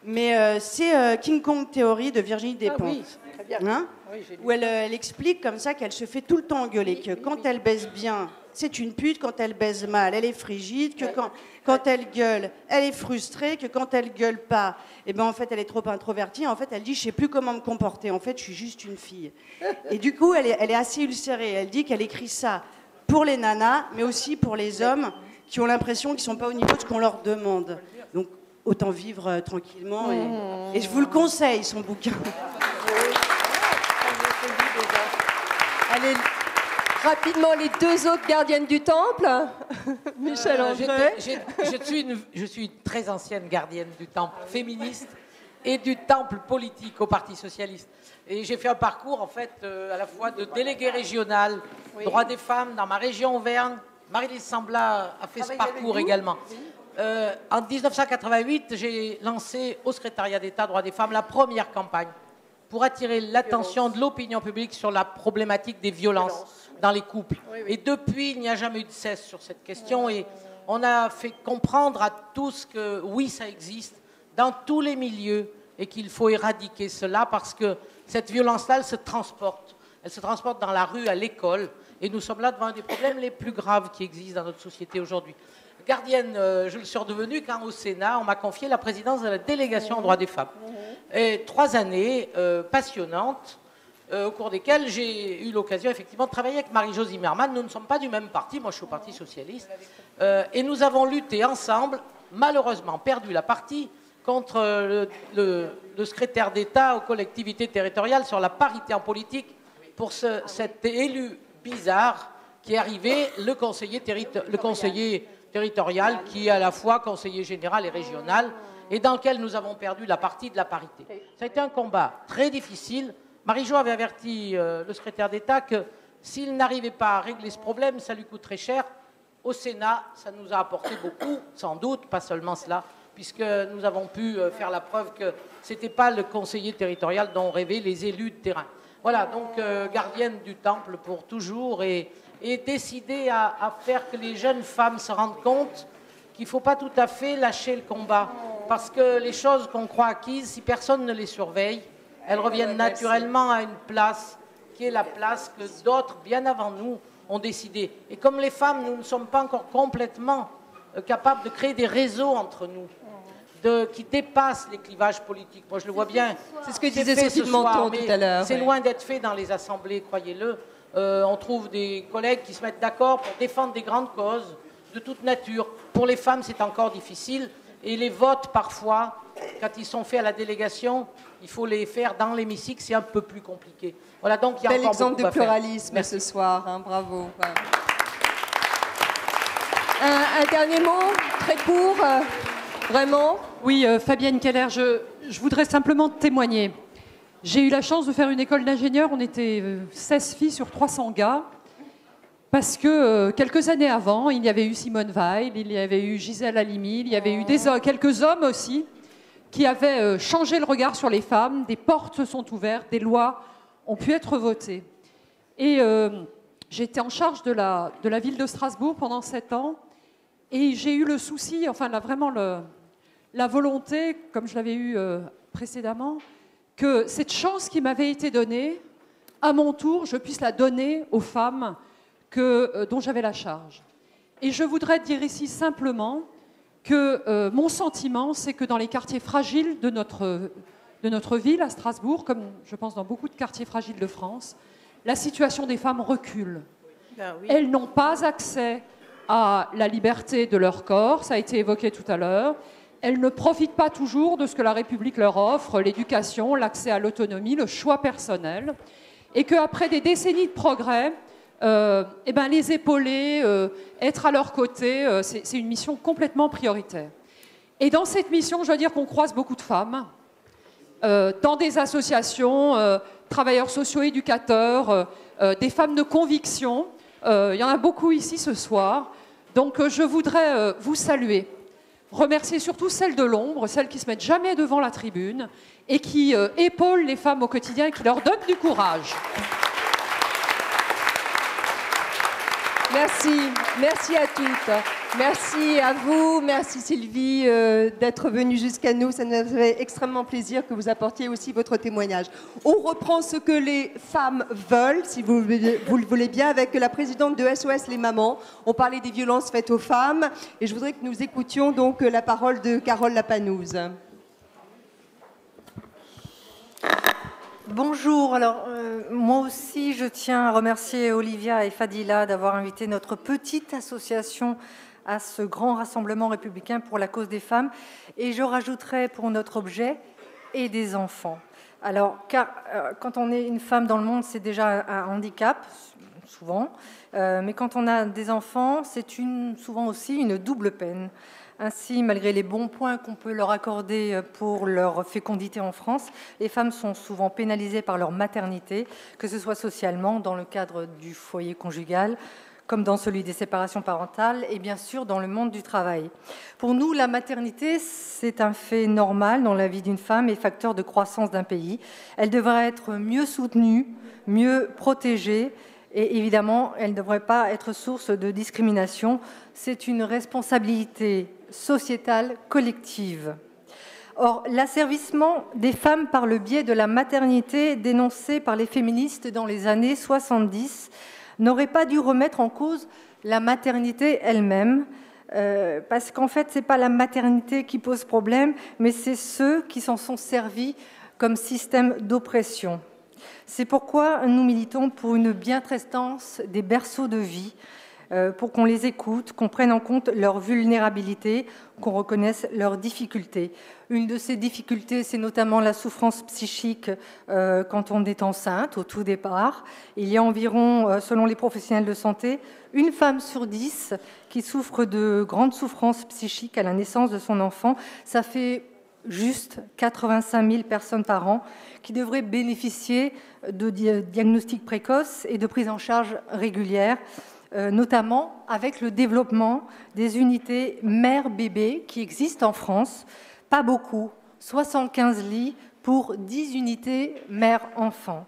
Mais c'est King Kong Theory de Virginie Despentes. Hein, où elle explique comme ça qu'elle se fait tout le temps engueuler, que quand elle baise bien, c'est une pute, quand elle baise mal, elle est frigide, que quand elle gueule, elle est frustrée, que quand elle gueule pas, eh ben en fait elle est trop introvertie, en fait elle dit je sais plus comment me comporter, en fait je suis juste une fille. Et du coup elle est assez ulcérée, elle dit qu'elle écrit ça pour les nanas, mais aussi pour les hommes qui ont l'impression qu'ils sont pas au niveau de ce qu'on leur demande. Donc autant vivre tranquillement et je vous le conseille son bouquin. Allez, rapidement, les 2 autres gardiennes du temple. Michel André. Je suis une très ancienne gardienne du temple féministe et du temple politique au Parti socialiste. Et j'ai fait un parcours, en fait, à la fois de délégué régional, droit des femmes dans ma région Auvergne. Marie-Lise Sambla a fait ce parcours également. En 1988, j'ai lancé au secrétariat d'État droit des femmes la première campagne pour attirer l'attention de l'opinion publique sur la problématique des violences dans les couples. Et depuis, il n'y a jamais eu de cesse sur cette question et on a fait comprendre à tous que oui, ça existe dans tous les milieux et qu'il faut éradiquer cela parce que cette violence-là, elle se transporte. Elle se transporte dans la rue, à l'école et nous sommes là devant un des problèmes les plus graves qui existent dans notre société aujourd'hui. Gardienne, je le suis redevenue quand au Sénat, on m'a confié la présidence de la délégation aux droits des femmes. Et 3 années passionnantes, au cours desquelles j'ai eu l'occasion effectivement de travailler avec Marie-Jo Zimmermann. Nous ne sommes pas du même parti, moi je suis au Parti socialiste, et nous avons lutté ensemble, malheureusement perdu la partie, contre le secrétaire d'État aux collectivités territoriales sur la parité en politique pour cet élu bizarre qui est arrivé, le conseiller territorial qui est à la fois conseiller général et régional, et dans lequel nous avons perdu la partie de la parité. Ça a été un combat très difficile. Marie-Jo avait averti le secrétaire d'État que s'il n'arrivait pas à régler ce problème, ça lui coûterait cher. Au Sénat, ça nous a apporté beaucoup, sans doute, pas seulement cela, puisque nous avons pu faire la preuve que ce n'était pas le conseiller territorial dont rêvaient les élus de terrain. Voilà, donc gardienne du temple pour toujours et décider à faire que les jeunes femmes se rendent compte qu'il ne faut pas tout à fait lâcher le combat. Parce que les choses qu'on croit acquises, si personne ne les surveille, elles reviennent naturellement à une place qui est la place que d'autres, bien avant nous, ont décidé. Et comme les femmes, nous ne sommes pas encore complètement capables de créer des réseaux entre nous, qui dépassent les clivages politiques. Moi, je le vois bien. C'est ce que disait Sophie de Menton tout à l'heure. C'est loin d'être fait dans les assemblées, croyez-le. On trouve des collègues qui se mettent d'accord pour défendre des grandes causes de toute nature. Pour les femmes, c'est encore difficile. Et les votes, parfois, quand ils sont faits à la délégation, il faut les faire dans l'hémicycle, c'est un peu plus compliqué. Voilà, donc il y a Bel encore exemple beaucoup de à faire. pluralisme ce soir, hein, bravo. Ouais. Un dernier mot, très court, vraiment. Oui, Fabienne Keller, je voudrais simplement témoigner. J'ai eu la chance de faire une école d'ingénieur, on était 16 filles sur 300 gars, parce que quelques années avant, il y avait eu Simone Veil, il y avait eu Gisèle Halimi, il y avait eu quelques hommes aussi, qui avaient changé le regard sur les femmes, des portes se sont ouvertes, des lois ont pu être votées. Et j'étais en charge de la ville de Strasbourg pendant 7 ans, et j'ai eu le souci, enfin vraiment la volonté, comme je l'avais eu précédemment, que cette chance qui m'avait été donnée, à mon tour, je puisse la donner aux femmes dont j'avais la charge. Et je voudrais dire ici simplement que mon sentiment, c'est que dans les quartiers fragiles de notre ville, à Strasbourg, comme je pense dans beaucoup de quartiers fragiles de France, la situation des femmes recule. Ben oui. Elles n'ont pas accès à la liberté de leur corps, ça a été évoqué tout à l'heure. Elles ne profitent pas toujours de ce que la République leur offre, l'éducation, l'accès à l'autonomie, le choix personnel, et qu'après des décennies de progrès, les épauler, être à leur côté, c'est une mission complètement prioritaire. Et dans cette mission, je dois dire qu'on croise beaucoup de femmes, dans des associations, travailleurs sociaux, éducateurs, des femmes de conviction. Il y en a beaucoup ici ce soir. Donc je voudrais vous saluer. Remercier surtout celles de l'ombre, celles qui ne se mettent jamais devant la tribune et qui épaulent les femmes au quotidien et qui leur donnent du courage. Merci, merci à toutes. Merci à vous, merci Sylvie d'être venue jusqu'à nous. Ça nous a fait extrêmement plaisir que vous apportiez aussi votre témoignage. On reprend ce que les femmes veulent, si vous le voulez bien, avec la présidente de SOS Les Mamans. On parlait des violences faites aux femmes et je voudrais que nous écoutions donc la parole de Carole Lapanouse. Bonjour, alors moi aussi je tiens à remercier Olivia et Fadila d'avoir invité notre petite association à ce grand rassemblement républicain pour la cause des femmes et je rajouterai pour notre objet et des enfants. Alors car quand on est une femme dans le monde c'est déjà un handicap souvent, mais quand on a des enfants c'est souvent aussi une double peine. Ainsi, malgré les bons points qu'on peut leur accorder pour leur fécondité en France, les femmes sont souvent pénalisées par leur maternité, que ce soit socialement, dans le cadre du foyer conjugal, comme dans celui des séparations parentales, et bien sûr dans le monde du travail. Pour nous, la maternité, c'est un fait normal dans la vie d'une femme et facteur de croissance d'un pays. Elle devrait être mieux soutenue, mieux protégée, et évidemment, elle ne devrait pas être source de discrimination. C'est une responsabilité sociétale collective. Or, l'asservissement des femmes par le biais de la maternité dénoncé par les féministes dans les années 70 n'aurait pas dû remettre en cause la maternité elle-même, parce qu'en fait, ce n'est pas la maternité qui pose problème, mais c'est ceux qui s'en sont servis comme système d'oppression. C'est pourquoi nous militons pour une bientraitance des berceaux de vie, pour qu'on les écoute, qu'on prenne en compte leur vulnérabilité, qu'on reconnaisse leurs difficultés. Une de ces difficultés, c'est notamment la souffrance psychique quand on est enceinte, au tout départ. Il y a environ, selon les professionnels de santé, une femme sur 10 qui souffre de grandes souffrances psychiques à la naissance de son enfant. Ça fait juste 85 000 personnes par an qui devraient bénéficier de diagnostics précoces et de prise en charge régulière, notamment avec le développement des unités mère-bébé qui existent en France. Pas beaucoup, 75 lits pour 10 unités mère-enfant.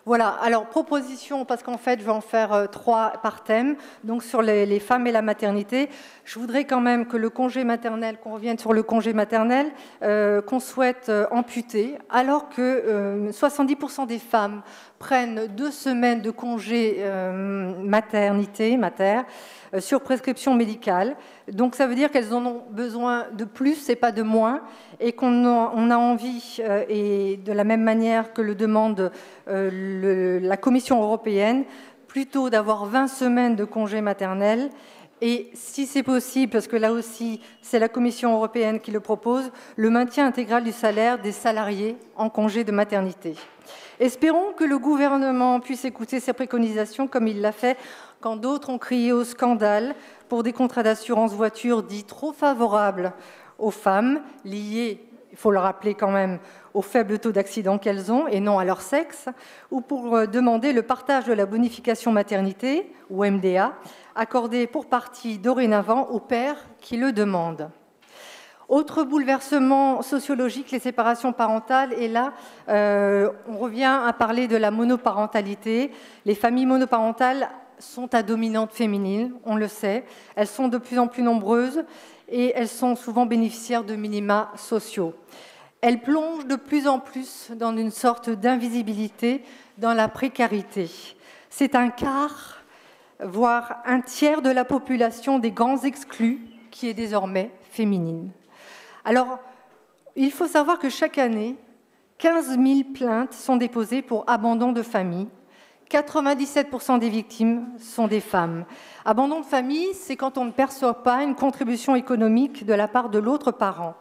Voilà, alors proposition, parce qu'en fait je vais en faire 3 par thème, donc sur les femmes et la maternité. Je voudrais quand même que le congé maternel, qu'on revienne sur le congé maternel, qu'on souhaite amputer, alors que 70% des femmes prennent 2 semaines de congé maternité, sur prescription médicale. Donc ça veut dire qu'elles en ont besoin de plus et pas de moins, et qu'on a envie, et de la même manière que le demande la Commission européenne, plutôt d'avoir 20 semaines de congé maternel, et si c'est possible, parce que là aussi c'est la Commission européenne qui le propose, le maintien intégral du salaire des salariés en congé de maternité. Espérons que le gouvernement puisse écouter ces préconisations comme il l'a fait quand d'autres ont crié au scandale pour des contrats d'assurance voiture dits trop favorables aux femmes, liés, il faut le rappeler quand même, au faible taux d'accident qu'elles ont et non à leur sexe, ou pour demander le partage de la bonification maternité, ou MDA, accordée pour partie dorénavant aux pères qui le demandent. Autre bouleversement sociologique, les séparations parentales. Et là, on revient à parler de la monoparentalité. Les familles monoparentales sont à dominante féminine, on le sait. Elles sont de plus en plus nombreuses et elles sont souvent bénéficiaires de minima sociaux. Elles plongent de plus en plus dans une sorte d'invisibilité, dans la précarité. C'est un quart, voire un tiers de la population des grands exclus qui est désormais féminine. Alors, il faut savoir que chaque année, 15 000 plaintes sont déposées pour abandon de famille. 97% des victimes sont des femmes. Abandon de famille, c'est quand on ne perçoit pas une contribution économique de la part de l'autre parent.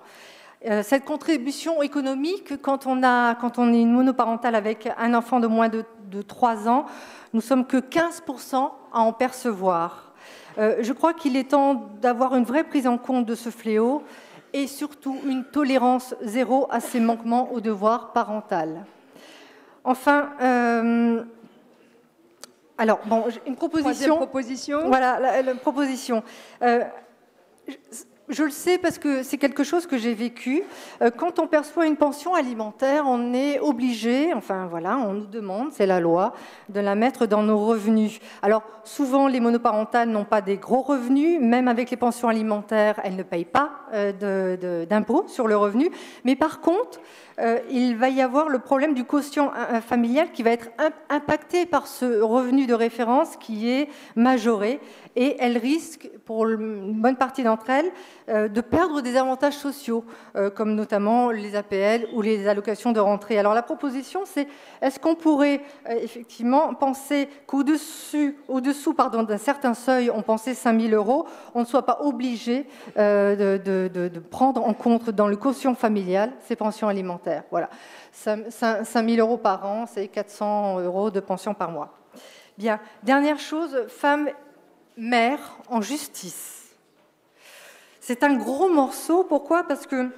Cette contribution économique, quand on est une monoparentale avec un enfant de moins de 3 ans, nous sommes que 15% à en percevoir. Je crois qu'il est temps d'avoir une vraie prise en compte de ce fléau et surtout une tolérance zéro à ces manquements au devoir parental. Enfin, alors, bon, une proposition. Troisième proposition. Voilà, la proposition. Je le sais parce que c'est quelque chose que j'ai vécu. Quand on perçoit une pension alimentaire, on est obligé, enfin voilà, on nous demande, c'est la loi, de la mettre dans nos revenus. Alors souvent, les monoparentales n'ont pas des gros revenus, même avec les pensions alimentaires, elles ne payent pas d'impôt sur le revenu. Mais par contre, il va y avoir le problème du quotient familial qui va être impacté par ce revenu de référence qui est majoré, et elles risquent, pour une bonne partie d'entre elles, de perdre des avantages sociaux, comme notamment les APL ou les allocations de rentrée. Alors la proposition, c'est est-ce qu'on pourrait effectivement penser qu'au-dessous d'un certain seuil, on pensait 5 000 €, on ne soit pas obligé de prendre en compte dans le quotient familial ces pensions alimentaires. Voilà, 5 000 € par an, c'est 400 € de pension par mois. Bien, dernière chose, femmes mères en justice. C'est un gros morceau. Pourquoi ? Parce que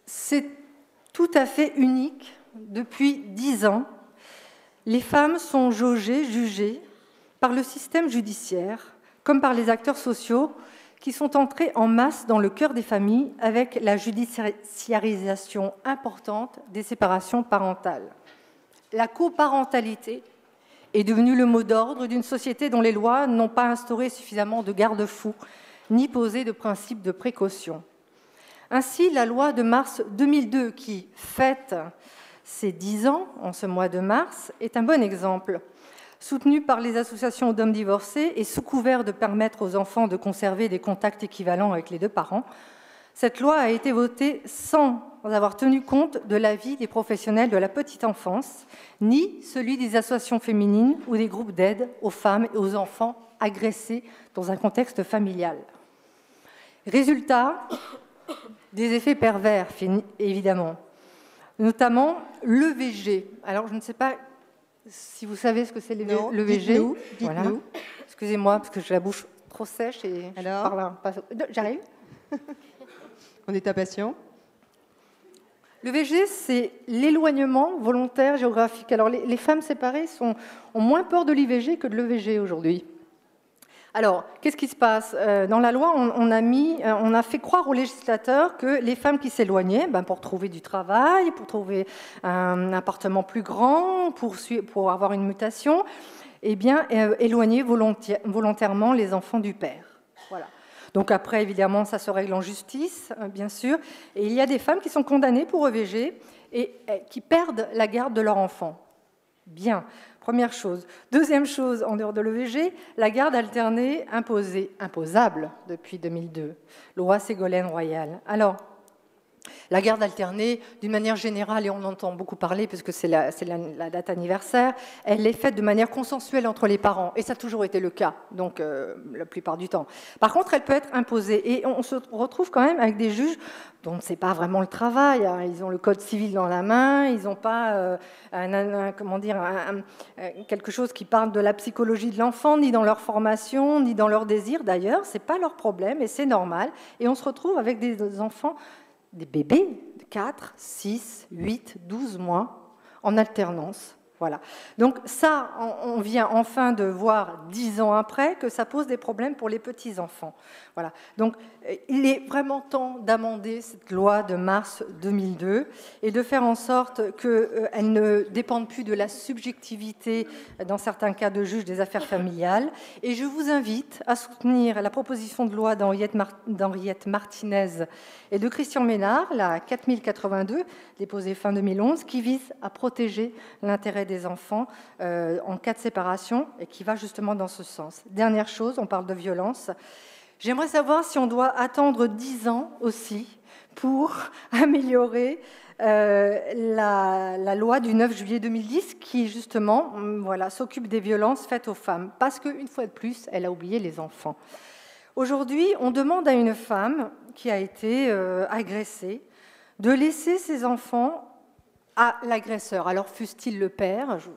c'est tout à fait unique. Depuis 10 ans, les femmes sont jaugées, jugées par le système judiciaire, comme par les acteurs sociaux, qui sont entrés en masse dans le cœur des familles avec la judiciarisation importante des séparations parentales. La coparentalité est devenue le mot d'ordre d'une société dont les lois n'ont pas instauré suffisamment de garde-fous, ni posé de principes de précaution. Ainsi, la loi de mars 2002, qui fête ses 10 ans en ce mois de mars, est un bon exemple. Soutenue par les associations d'hommes divorcés et sous couvert de permettre aux enfants de conserver des contacts équivalents avec les 2 parents, cette loi a été votée sans avoir tenu compte de l'avis des professionnels de la petite enfance, ni celui des associations féminines ou des groupes d'aide aux femmes et aux enfants agressés dans un contexte familial. Résultat, des effets pervers, évidemment, notamment l'EVG. Alors, je ne sais pas si vous savez ce que c'est l'EVG. Dites-nous. Voilà. Excusez-moi, parce que j'ai la bouche trop sèche et alors, je parle pas. J'arrive. On est impatient. L'EVG, c'est l'éloignement volontaire géographique. Alors, les femmes séparées ont moins peur de l'IVG que de l'EVG aujourd'hui. Alors, qu'est-ce qui se passe? Dans la loi, on a fait croire aux législateurs que les femmes qui s'éloignaient, pour trouver du travail, pour trouver un appartement plus grand, pour avoir une mutation, eh bien, éloignaient volontairement les enfants du père. Voilà. Donc après, évidemment, ça se règle en justice, bien sûr. Et il y a des femmes qui sont condamnées pour EVG et qui perdent la garde de leur enfant. Bien, première chose. Deuxième chose, en dehors de l'EVG, la garde alternée imposable depuis 2002, loi Ségolène-Royal. Alors, la garde alternée, d'une manière générale, et on en entend beaucoup parler parce que c'est la date anniversaire, elle est faite de manière consensuelle entre les parents, et ça a toujours été le cas, donc la plupart du temps. Par contre, elle peut être imposée, et on se retrouve quand même avec des juges dont ce n'est pas vraiment le travail. Hein. Ils ont le code civil dans la main, ils n'ont pas quelque chose qui parle de la psychologie de l'enfant, ni dans leur formation, ni dans leur désir. D'ailleurs, ce n'est pas leur problème, et c'est normal. Et on se retrouve avec des enfants, des bébés de 4, 6, 8, 12 mois en alternance. Voilà. Donc ça, on vient enfin de voir 10 ans après que ça pose des problèmes pour les petits-enfants. Voilà. Donc il est vraiment temps d'amender cette loi de mars 2002 et de faire en sorte qu'elle ne dépende plus de la subjectivité, dans certains cas de juge des affaires familiales. Et je vous invite à soutenir la proposition de loi d'Henriette Martinez et de Christian Ménard, la 4082, déposée fin 2011, qui vise à protéger l'intérêt des enfants en cas de séparation et qui va justement dans ce sens. Dernière chose, on parle de violence. J'aimerais savoir si on doit attendre 10 ans aussi pour améliorer la loi du 9 juillet 2010 qui justement s'occupe des violences faites aux femmes parce qu'une fois de plus, elle a oublié les enfants. Aujourd'hui, on demande à une femme qui a été agressée de laisser ses enfants à l'agresseur. Alors, fût-il le père, je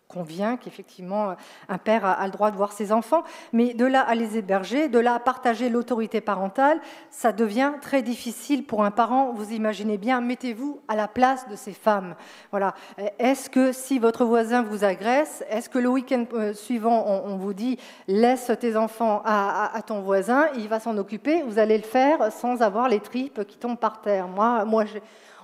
conviens qu'effectivement, un père a le droit de voir ses enfants, mais de là à les héberger, de là à partager l'autorité parentale, ça devient très difficile pour un parent. Vous imaginez bien, mettez-vous à la place de ces femmes. Voilà. Est-ce que si votre voisin vous agresse, est-ce que le week-end suivant, on vous dit « laisse tes enfants à ton voisin, il va s'en occuper », vous allez le faire sans avoir les tripes qui tombent par terre. Moi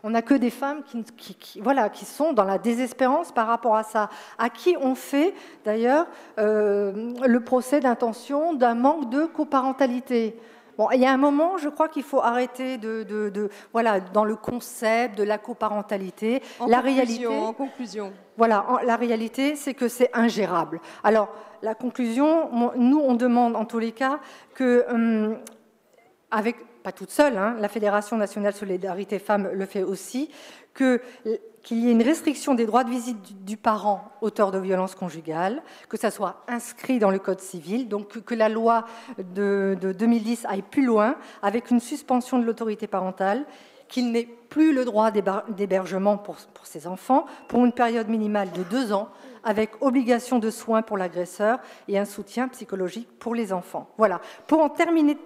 on n'a que des femmes qui sont dans la désespérance par rapport à ça, à qui on fait d'ailleurs le procès d'intention d'un manque de coparentalité. Bon, il y a un moment, je crois qu'il faut arrêter dans le concept de la coparentalité. En conclusion. Voilà, la réalité, c'est que c'est ingérable. Alors, la conclusion, nous, on demande en tous les cas que, pas toute seule, hein, la Fédération nationale Solidarité Femmes le fait aussi, qu'il y ait une restriction des droits de visite du parent auteur de violences conjugales, que ça soit inscrit dans le Code civil, donc que la loi de 2010 aille plus loin, avec une suspension de l'autorité parentale, qu'il n'ait plus le droit d'hébergement pour ses enfants, pour une période minimale de 2 ans, avec obligation de soins pour l'agresseur et un soutien psychologique pour les enfants. Voilà. Pour en terminer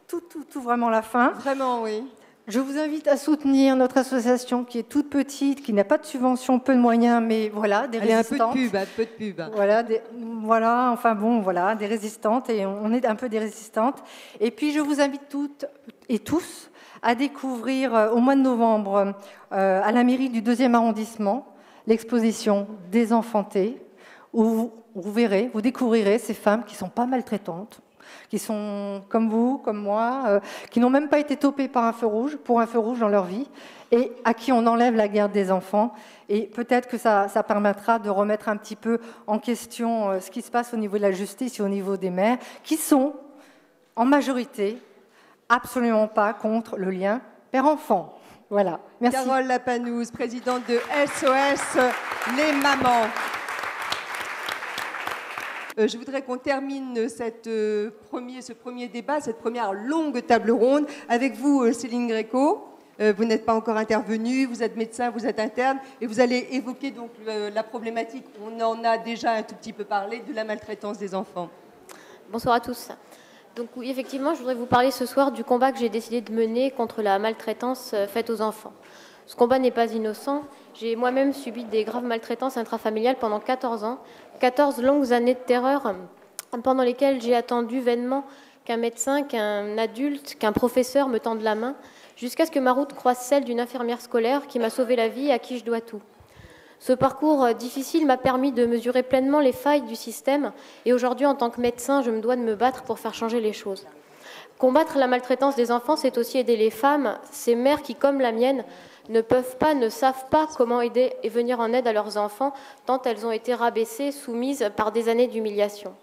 tout vraiment la fin. Vraiment, oui. Je vous invite à soutenir notre association qui est toute petite, qui n'a pas de subvention, peu de moyens, mais voilà, des résistantes. Un peu de pub. Voilà, des résistantes, et on est un peu des résistantes. Et puis, je vous invite toutes et tous à découvrir au mois de novembre, à la mairie du 2e arrondissement, l'exposition Désenfantés, où vous découvrirez ces femmes qui ne sont pas maltraitantes, qui sont comme vous, comme moi, qui n'ont même pas été topées pour un feu rouge dans leur vie, et à qui on enlève la garde des enfants. Et peut-être que ça permettra de remettre un petit peu en question ce qui se passe au niveau de la justice et au niveau des mères, qui sont, en majorité, absolument pas contre le lien père-enfant. Voilà. Merci. Carole Lapanouse, présidente de SOS Les Mamans. Je voudrais qu'on termine ce premier débat, cette première longue table ronde, avec vous, Céline Gréco. Vous n'êtes pas encore intervenue, vous êtes médecin, vous êtes interne, et vous allez évoquer donc la problématique, on en a déjà un tout petit peu parlé, de la maltraitance des enfants. Bonsoir à tous. Donc oui, effectivement, je voudrais vous parler ce soir du combat que j'ai décidé de mener contre la maltraitance faite aux enfants. Ce combat n'est pas innocent. J'ai moi-même subi des graves maltraitances intrafamiliales pendant 14 ans, 14 longues années de terreur pendant lesquelles j'ai attendu vainement qu'un médecin, qu'un adulte, qu'un professeur me tende la main, jusqu'à ce que ma route croise celle d'une infirmière scolaire qui m'a sauvé la vie et à qui je dois tout. Ce parcours difficile m'a permis de mesurer pleinement les failles du système et aujourd'hui, en tant que médecin, je me dois de me battre pour faire changer les choses. Combattre la maltraitance des enfants, c'est aussi aider les femmes, ces mères qui, comme la mienne, ne peuvent pas, ne savent pas comment aider et venir en aide à leurs enfants, tant elles ont été rabaissées, soumises par des années d'humiliation.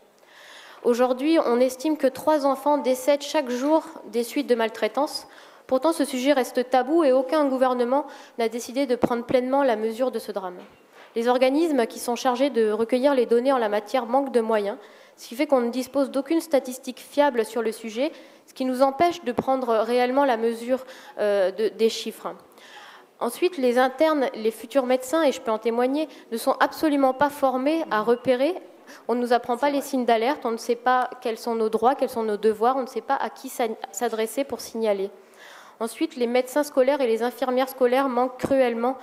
Aujourd'hui, on estime que 3 enfants décèdent chaque jour des suites de maltraitance. Pourtant, ce sujet reste tabou et aucun gouvernement n'a décidé de prendre pleinement la mesure de ce drame. Les organismes qui sont chargés de recueillir les données en la matière manquent de moyens, ce qui fait qu'on ne dispose d'aucune statistique fiable sur le sujet, ce qui nous empêche de prendre réellement la mesure des chiffres. Ensuite, les internes, les futurs médecins, et je peux en témoigner, ne sont absolument pas formés à repérer. On ne nous apprend pas les signes d'alerte, on ne sait pas quels sont nos droits, quels sont nos devoirs, on ne sait pas à qui s'adresser pour signaler. Ensuite, les médecins scolaires et les infirmières scolaires manquent cruellement.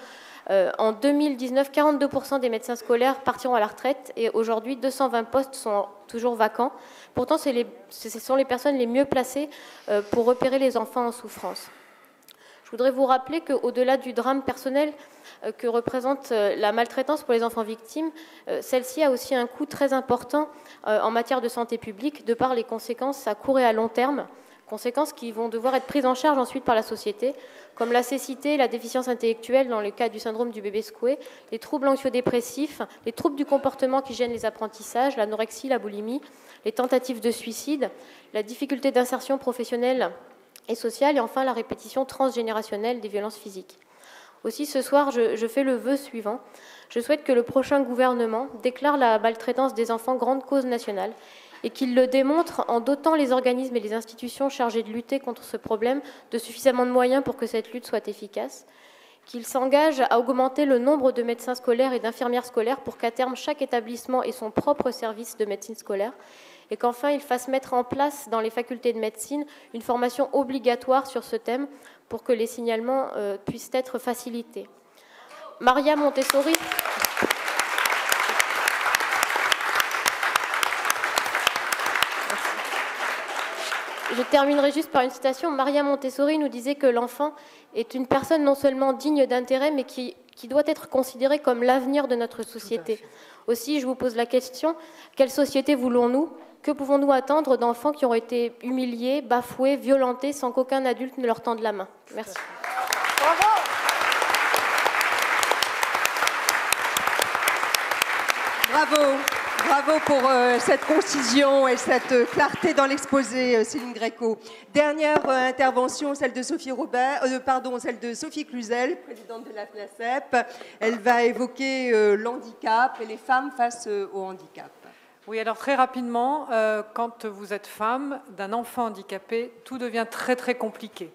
En 2019, 42% des médecins scolaires partiront à la retraite et aujourd'hui, 220 postes sont toujours vacants. Pourtant, ce sont les personnes les mieux placées pour repérer les enfants en souffrance. Je voudrais vous rappeler qu'au-delà du drame personnel que représente la maltraitance pour les enfants victimes, celle-ci a aussi un coût très important en matière de santé publique, de par les conséquences à court et à long terme, conséquences qui vont devoir être prises en charge ensuite par la société, comme la cécité, la déficience intellectuelle dans le cas du syndrome du bébé secoué, les troubles anxio-dépressifs, les troubles du comportement qui gênent les apprentissages, l'anorexie, la boulimie, les tentatives de suicide, la difficulté d'insertion professionnelle et sociale, et enfin la répétition transgénérationnelle des violences physiques. Aussi, ce soir, je fais le vœu suivant. Je souhaite que le prochain gouvernement déclare la maltraitance des enfants grande cause nationale et qu'il le démontre en dotant les organismes et les institutions chargés de lutter contre ce problème de suffisamment de moyens pour que cette lutte soit efficace, qu'il s'engage à augmenter le nombre de médecins scolaires et d'infirmières scolaires pour qu'à terme, chaque établissement ait son propre service de médecine scolaire, et qu'enfin, il fasse mettre en place dans les facultés de médecine une formation obligatoire sur ce thème pour que les signalements puissent être facilités. Maria Montessori... Je terminerai juste par une citation. Maria Montessori nous disait que l'enfant est une personne non seulement digne d'intérêt, mais qui doit être considérée comme l'avenir de notre société. Aussi, je vous pose la question, quelle société voulons-nous? Que pouvons-nous attendre d'enfants qui ont été humiliés, bafoués, violentés, sans qu'aucun adulte ne leur tende la main? Merci. Bravo. Bravo. Bravo pour cette concision et cette clarté dans l'exposé, Céline Gréco. Dernière intervention, celle de Sophie celle de Sophie Cluzel, présidente de la FNACEP. Elle va évoquer l'handicap et les femmes face au handicap. Oui, alors très rapidement, quand vous êtes femme d'un enfant handicapé, tout devient très très compliqué.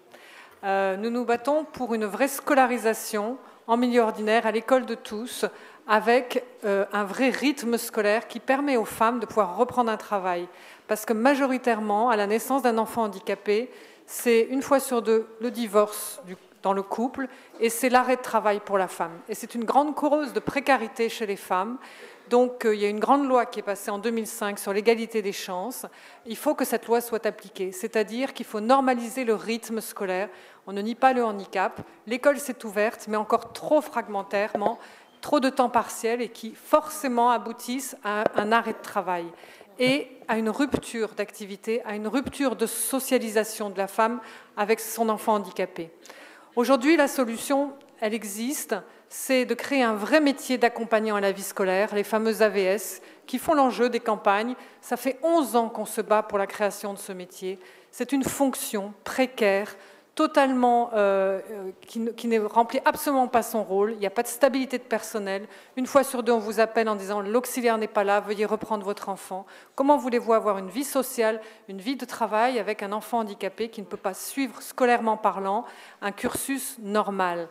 Nous nous battons pour une vraie scolarisation en milieu ordinaire, à l'école de tous, avec un vrai rythme scolaire qui permet aux femmes de pouvoir reprendre un travail. Parce que majoritairement, à la naissance d'un enfant handicapé, c'est 1 fois sur 2 le divorce dans le couple et c'est l'arrêt de travail pour la femme. Et c'est une grande cause de précarité chez les femmes. Donc, il y a une grande loi qui est passée en 2005 sur l'égalité des chances. Il faut que cette loi soit appliquée, c'est-à-dire qu'il faut normaliser le rythme scolaire. On ne nie pas le handicap. L'école s'est ouverte, mais encore trop fragmentairement, trop de temps partiel et qui forcément aboutissent à un arrêt de travail et à une rupture d'activité, à une rupture de socialisation de la femme avec son enfant handicapé. Aujourd'hui, la solution, elle existe, c'est de créer un vrai métier d'accompagnant à la vie scolaire, les fameux AVS, qui font l'enjeu des campagnes. Ça fait 11 ans qu'on se bat pour la création de ce métier. C'est une fonction précaire, totalement, qui ne remplit absolument pas son rôle. Il n'y a pas de stabilité de personnel. 1 fois sur 2, on vous appelle en disant « l'auxiliaire n'est pas là, veuillez reprendre votre enfant ». Comment voulez-vous avoir une vie sociale, une vie de travail avec un enfant handicapé qui ne peut pas suivre, scolairement parlant, un cursus normal?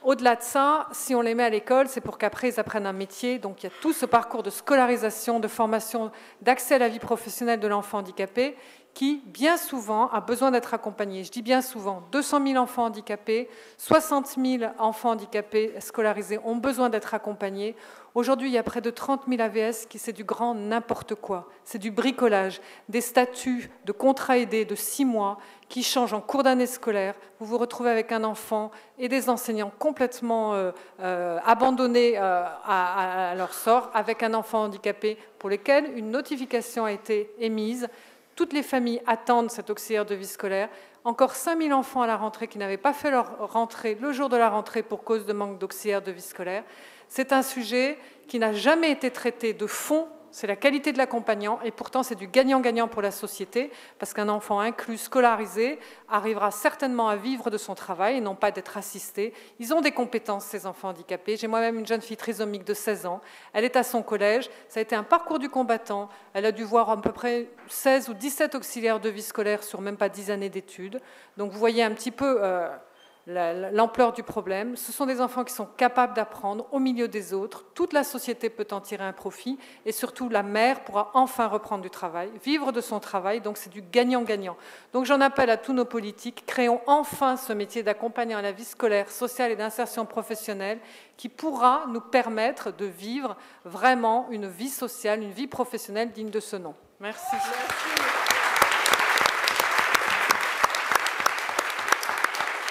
Au-delà de ça, si on les met à l'école, c'est pour qu'après ils apprennent un métier. Donc il y a tout ce parcours de scolarisation, de formation, d'accès à la vie professionnelle de l'enfant handicapé qui, bien souvent, a besoin d'être accompagné. Je dis bien souvent, 200 000 enfants handicapés, 60 000 enfants handicapés scolarisés ont besoin d'être accompagnés. Aujourd'hui, il y a près de 30 000 AVS qui c'est du grand n'importe quoi. C'est du bricolage, des statuts de contrats aidés de 6 mois qui changent en cours d'année scolaire. Vous vous retrouvez avec un enfant et des enseignants complètement abandonnés à leur sort, avec un enfant handicapé pour lequel une notification a été émise. Toutes les familles attendent cet auxiliaire de vie scolaire. Encore 5 000 enfants à la rentrée qui n'avaient pas fait leur rentrée le jour de la rentrée pour cause de manque d'auxiliaire de vie scolaire. C'est un sujet qui n'a jamais été traité de fond, c'est la qualité de l'accompagnant, et pourtant c'est du gagnant-gagnant pour la société, parce qu'un enfant inclus, scolarisé, arrivera certainement à vivre de son travail et non pas d'être assisté. Ils ont des compétences, ces enfants handicapés. J'ai moi-même une jeune fille trisomique de 16 ans, elle est à son collège, ça a été un parcours du combattant, elle a dû voir à peu près 16 ou 17 auxiliaires de vie scolaire sur même pas 10 années d'études. Donc vous voyez un petit peu l'ampleur du problème. Ce sont des enfants qui sont capables d'apprendre au milieu des autres. Toute la société peut en tirer un profit et surtout la mère pourra enfin reprendre du travail, vivre de son travail. Donc c'est du gagnant-gagnant. Donc j'en appelle à tous nos politiques, créons enfin ce métier d'accompagnant à la vie scolaire, sociale et d'insertion professionnelle qui pourra nous permettre de vivre vraiment une vie sociale, une vie professionnelle digne de ce nom. Merci.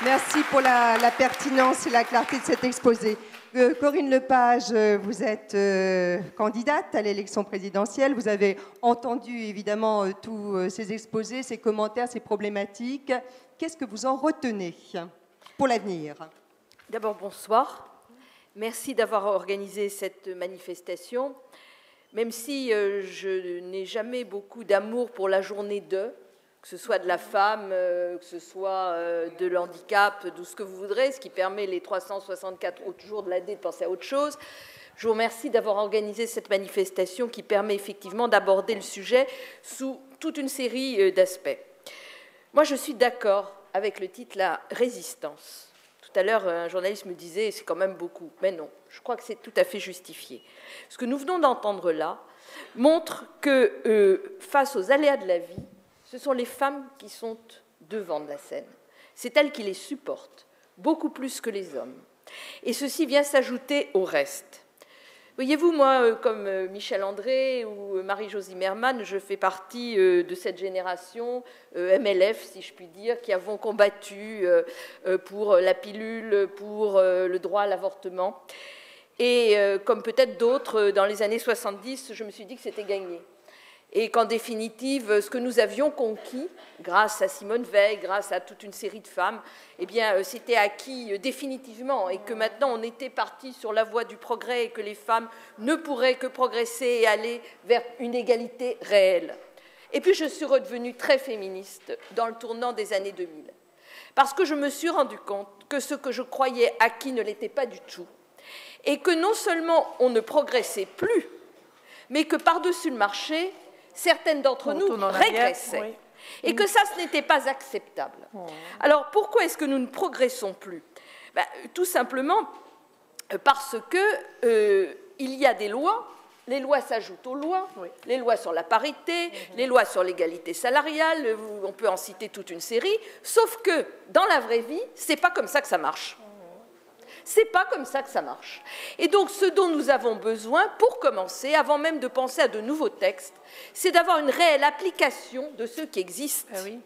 Merci pour la pertinence et la clarté de cet exposé. Corinne Lepage, vous êtes candidate à l'élection présidentielle. Vous avez entendu évidemment tous ces exposés, ces commentaires, ces problématiques. Qu'est-ce que vous en retenez pour l'avenir? D'abord, bonsoir. Merci d'avoir organisé cette manifestation. Même si je n'ai jamais beaucoup d'amour pour la journée de, que ce soit de la femme, que ce soit de l'handicap, de ce que vous voudrez, ce qui permet les 364 autres jours de l'année de penser à autre chose. Je vous remercie d'avoir organisé cette manifestation qui permet effectivement d'aborder le sujet sous toute une série d'aspects. Moi, je suis d'accord avec le titre « La résistance ». Tout à l'heure, un journaliste me disait « c'est quand même beaucoup ». Mais non, je crois que c'est tout à fait justifié. Ce que nous venons d'entendre là montre que face aux aléas de la vie, ce sont les femmes qui sont devant de la scène. C'est elles qui les supportent, beaucoup plus que les hommes. Et ceci vient s'ajouter au reste. Voyez-vous, moi, comme Michel André ou Marie-Jo Zimmermann, je fais partie de cette génération MLF, si je puis dire, qui avons combattu pour la pilule, pour le droit à l'avortement. Et comme peut-être d'autres, dans les années 70, je me suis dit que c'était gagné. Et qu'en définitive, ce que nous avions conquis, grâce à Simone Veil, grâce à toute une série de femmes, eh bien, c'était acquis définitivement, et que maintenant on était parti sur la voie du progrès et que les femmes ne pourraient que progresser et aller vers une égalité réelle. Et puis je suis redevenue très féministe dans le tournant des années 2000, parce que je me suis rendu compte que ce que je croyais acquis ne l'était pas du tout, et que non seulement on ne progressait plus, mais que par-dessus le marché, certaines d'entre nous régressaient. Oui. Et que ça, ce n'était pas acceptable. Alors, pourquoi est-ce que nous ne progressons plus? Tout simplement parce qu'il y a des lois, les lois s'ajoutent aux lois, les lois sur la parité, les lois sur l'égalité salariale, on peut en citer toute une série, sauf que dans la vraie vie, ce n'est pas comme ça que ça marche. C'est pas comme ça que ça marche. Et donc, ce dont nous avons besoin, pour commencer, avant même de penser à de nouveaux textes, c'est d'avoir une réelle application de ceux qui existent. Ah oui.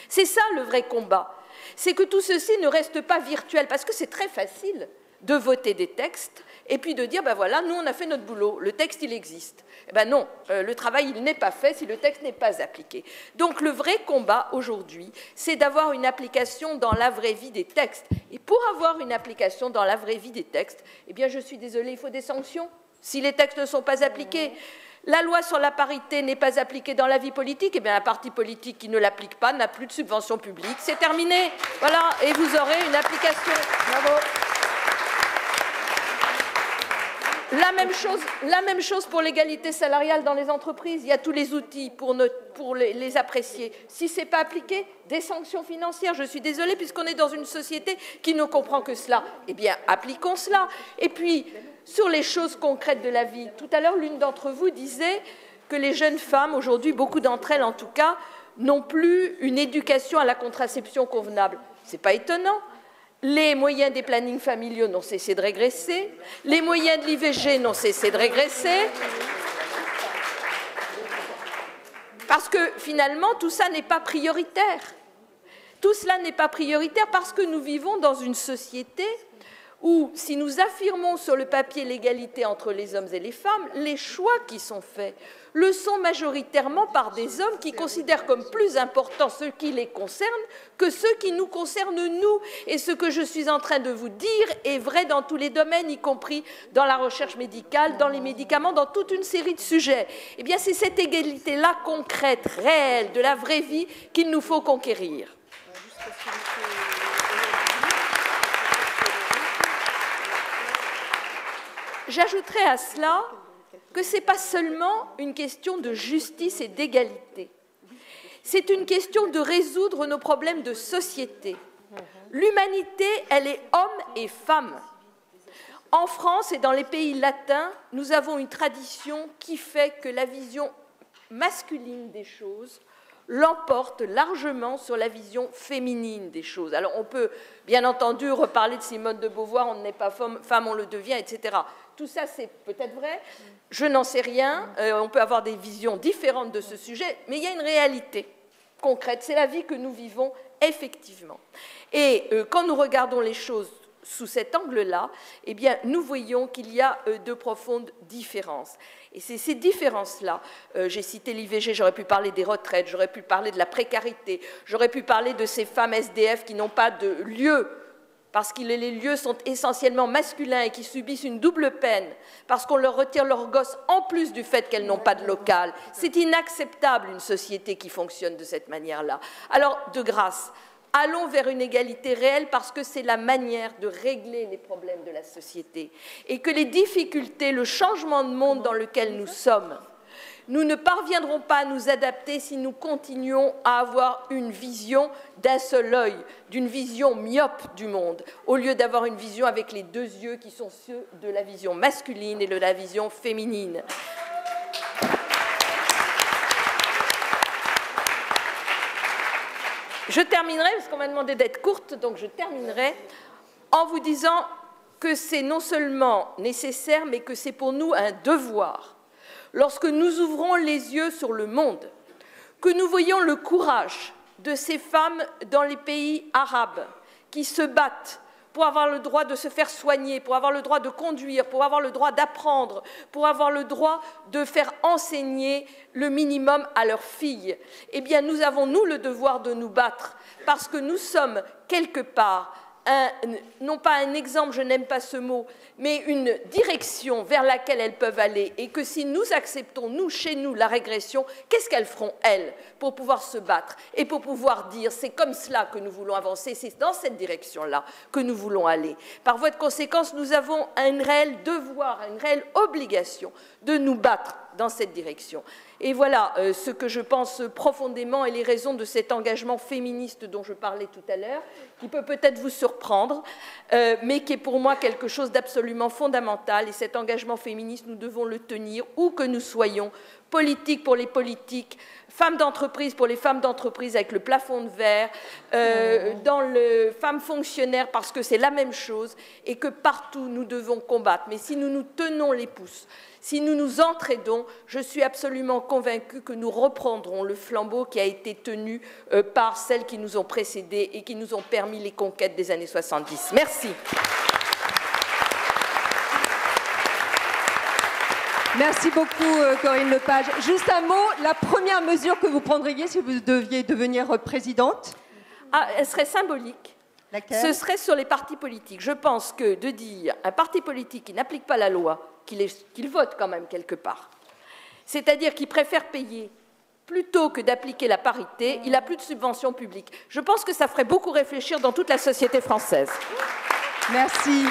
C'est ça le vrai combat. C'est que tout ceci ne reste pas virtuel, parce que c'est très facile de voter des textes et puis de dire, ben voilà, nous on a fait notre boulot, le texte il existe. Eh ben non, le travail il n'est pas fait si le texte n'est pas appliqué. Donc le vrai combat aujourd'hui, c'est d'avoir une application dans la vraie vie des textes. Et pour avoir une application dans la vraie vie des textes, eh bien je suis désolée, il faut des sanctions si les textes ne sont pas appliqués. La loi sur la parité n'est pas appliquée dans la vie politique, eh bien un parti politique qui ne l'applique pas n'a plus de subvention publique, c'est terminé. Voilà, et vous aurez une application. Bravo. La même chose pour l'égalité salariale dans les entreprises. Il y a tous les outils pour les apprécier. Si ce n'est pas appliqué, des sanctions financières. Je suis désolée, puisqu'on est dans une société qui ne comprend que cela. Eh bien, appliquons cela. Et puis, sur les choses concrètes de la vie, tout à l'heure, l'une d'entre vous disait que les jeunes femmes, aujourd'hui, beaucoup d'entre elles en tout cas, non plus une éducation à la contraception convenable. Ce n'est pas étonnant. Les moyens des plannings familiaux n'ont cessé de régresser, les moyens de l'IVG n'ont cessé de régresser, parce que finalement, tout ça n'est pas prioritaire. Tout cela n'est pas prioritaire parce que nous vivons dans une société où, si nous affirmons sur le papier l'égalité entre les hommes et les femmes, les choix qui sont faits le sont majoritairement par des hommes qui considèrent comme plus important ce qui les concerne que ce qui nous concerne nous. Et ce que je suis en train de vous dire est vrai dans tous les domaines, y compris dans la recherche médicale, dans les médicaments, dans toute une série de sujets. Eh bien, c'est cette égalité-là concrète, réelle, de la vraie vie qu'il nous faut conquérir. J'ajouterai à cela que ce n'est pas seulement une question de justice et d'égalité. C'est une question de résoudre nos problèmes de société. L'humanité, elle est homme et femme. En France et dans les pays latins, nous avons une tradition qui fait que la vision masculine des choses l'emporte largement sur la vision féminine des choses. Alors on peut bien entendu reparler de Simone de Beauvoir, on n'est pas femme, on le devient, etc. Tout ça c'est peut-être vrai, je n'en sais rien, on peut avoir des visions différentes de ce sujet, mais il y a une réalité concrète, c'est la vie que nous vivons effectivement. Et quand nous regardons les choses sous cet angle-là, eh bien, nous voyons qu'il y a de profondes différences. Et c'est ces différences-là, j'ai cité l'IVG, j'aurais pu parler des retraites, j'aurais pu parler de la précarité, j'aurais pu parler de ces femmes SDF qui n'ont pas de lieu, parce que les lieux sont essentiellement masculins et qui subissent une double peine, parce qu'on leur retire leurs gosses en plus du fait qu'elles n'ont pas de local. C'est inacceptable, une société qui fonctionne de cette manière-là. Alors, de grâce, allons vers une égalité réelle parce que c'est la manière de régler les problèmes de la société. Et que les difficultés, le changement de monde dans lequel nous sommes, nous ne parviendrons pas à nous adapter si nous continuons à avoir une vision d'un seul œil, d'une vision myope du monde, au lieu d'avoir une vision avec les deux yeux qui sont ceux de la vision masculine et de la vision féminine. Je terminerai, parce qu'on m'a demandé d'être courte, donc je terminerai en vous disant que c'est non seulement nécessaire, mais que c'est pour nous un devoir. Lorsque nous ouvrons les yeux sur le monde, que nous voyons le courage de ces femmes dans les pays arabes qui se battent pour avoir le droit de se faire soigner, pour avoir le droit de conduire, pour avoir le droit d'apprendre, pour avoir le droit de faire enseigner le minimum à leurs filles. Eh bien, nous avons, nous, le devoir de nous battre, parce que nous sommes, quelque part, non pas un exemple, je n'aime pas ce mot, mais une direction vers laquelle elles peuvent aller, et que si nous acceptons, nous, chez nous, la régression, qu'est-ce qu'elles feront, elles, pour pouvoir se battre et pour pouvoir dire c'est comme cela que nous voulons avancer, c'est dans cette direction-là que nous voulons aller. Par voie de conséquence, nous avons un réel devoir, une réelle obligation de nous battre dans cette direction. Et voilà ce que je pense profondément et les raisons de cet engagement féministe dont je parlais tout à l'heure, qui peut peut-être vous surprendre, mais qui est pour moi quelque chose d'absolument fondamental. Et cet engagement féministe, nous devons le tenir où que nous soyons, politique pour les politiques, femmes d'entreprise pour les femmes d'entreprise avec le plafond de verre, dans le femmes fonctionnaires parce que c'est la même chose et que partout nous devons combattre. Mais si nous nous tenons les pouces, si nous nous entraidons, je suis absolument convaincue que nous reprendrons le flambeau qui a été tenu par celles qui nous ont précédés et qui nous ont permis les conquêtes des années 70. Merci. Merci beaucoup, Corinne Lepage. Juste un mot, la première mesure que vous prendriez si vous deviez devenir présidente? Elle serait symbolique. Laquelle? Ce serait sur les partis politiques. Je pense que de dire un parti politique qui n'applique pas la loi, qu'il vote quand même quelque part, c'est-à-dire qu'il préfère payer plutôt que d'appliquer la parité, il n'a plus de subventions publiques. Je pense que ça ferait beaucoup réfléchir dans toute la société française. Merci.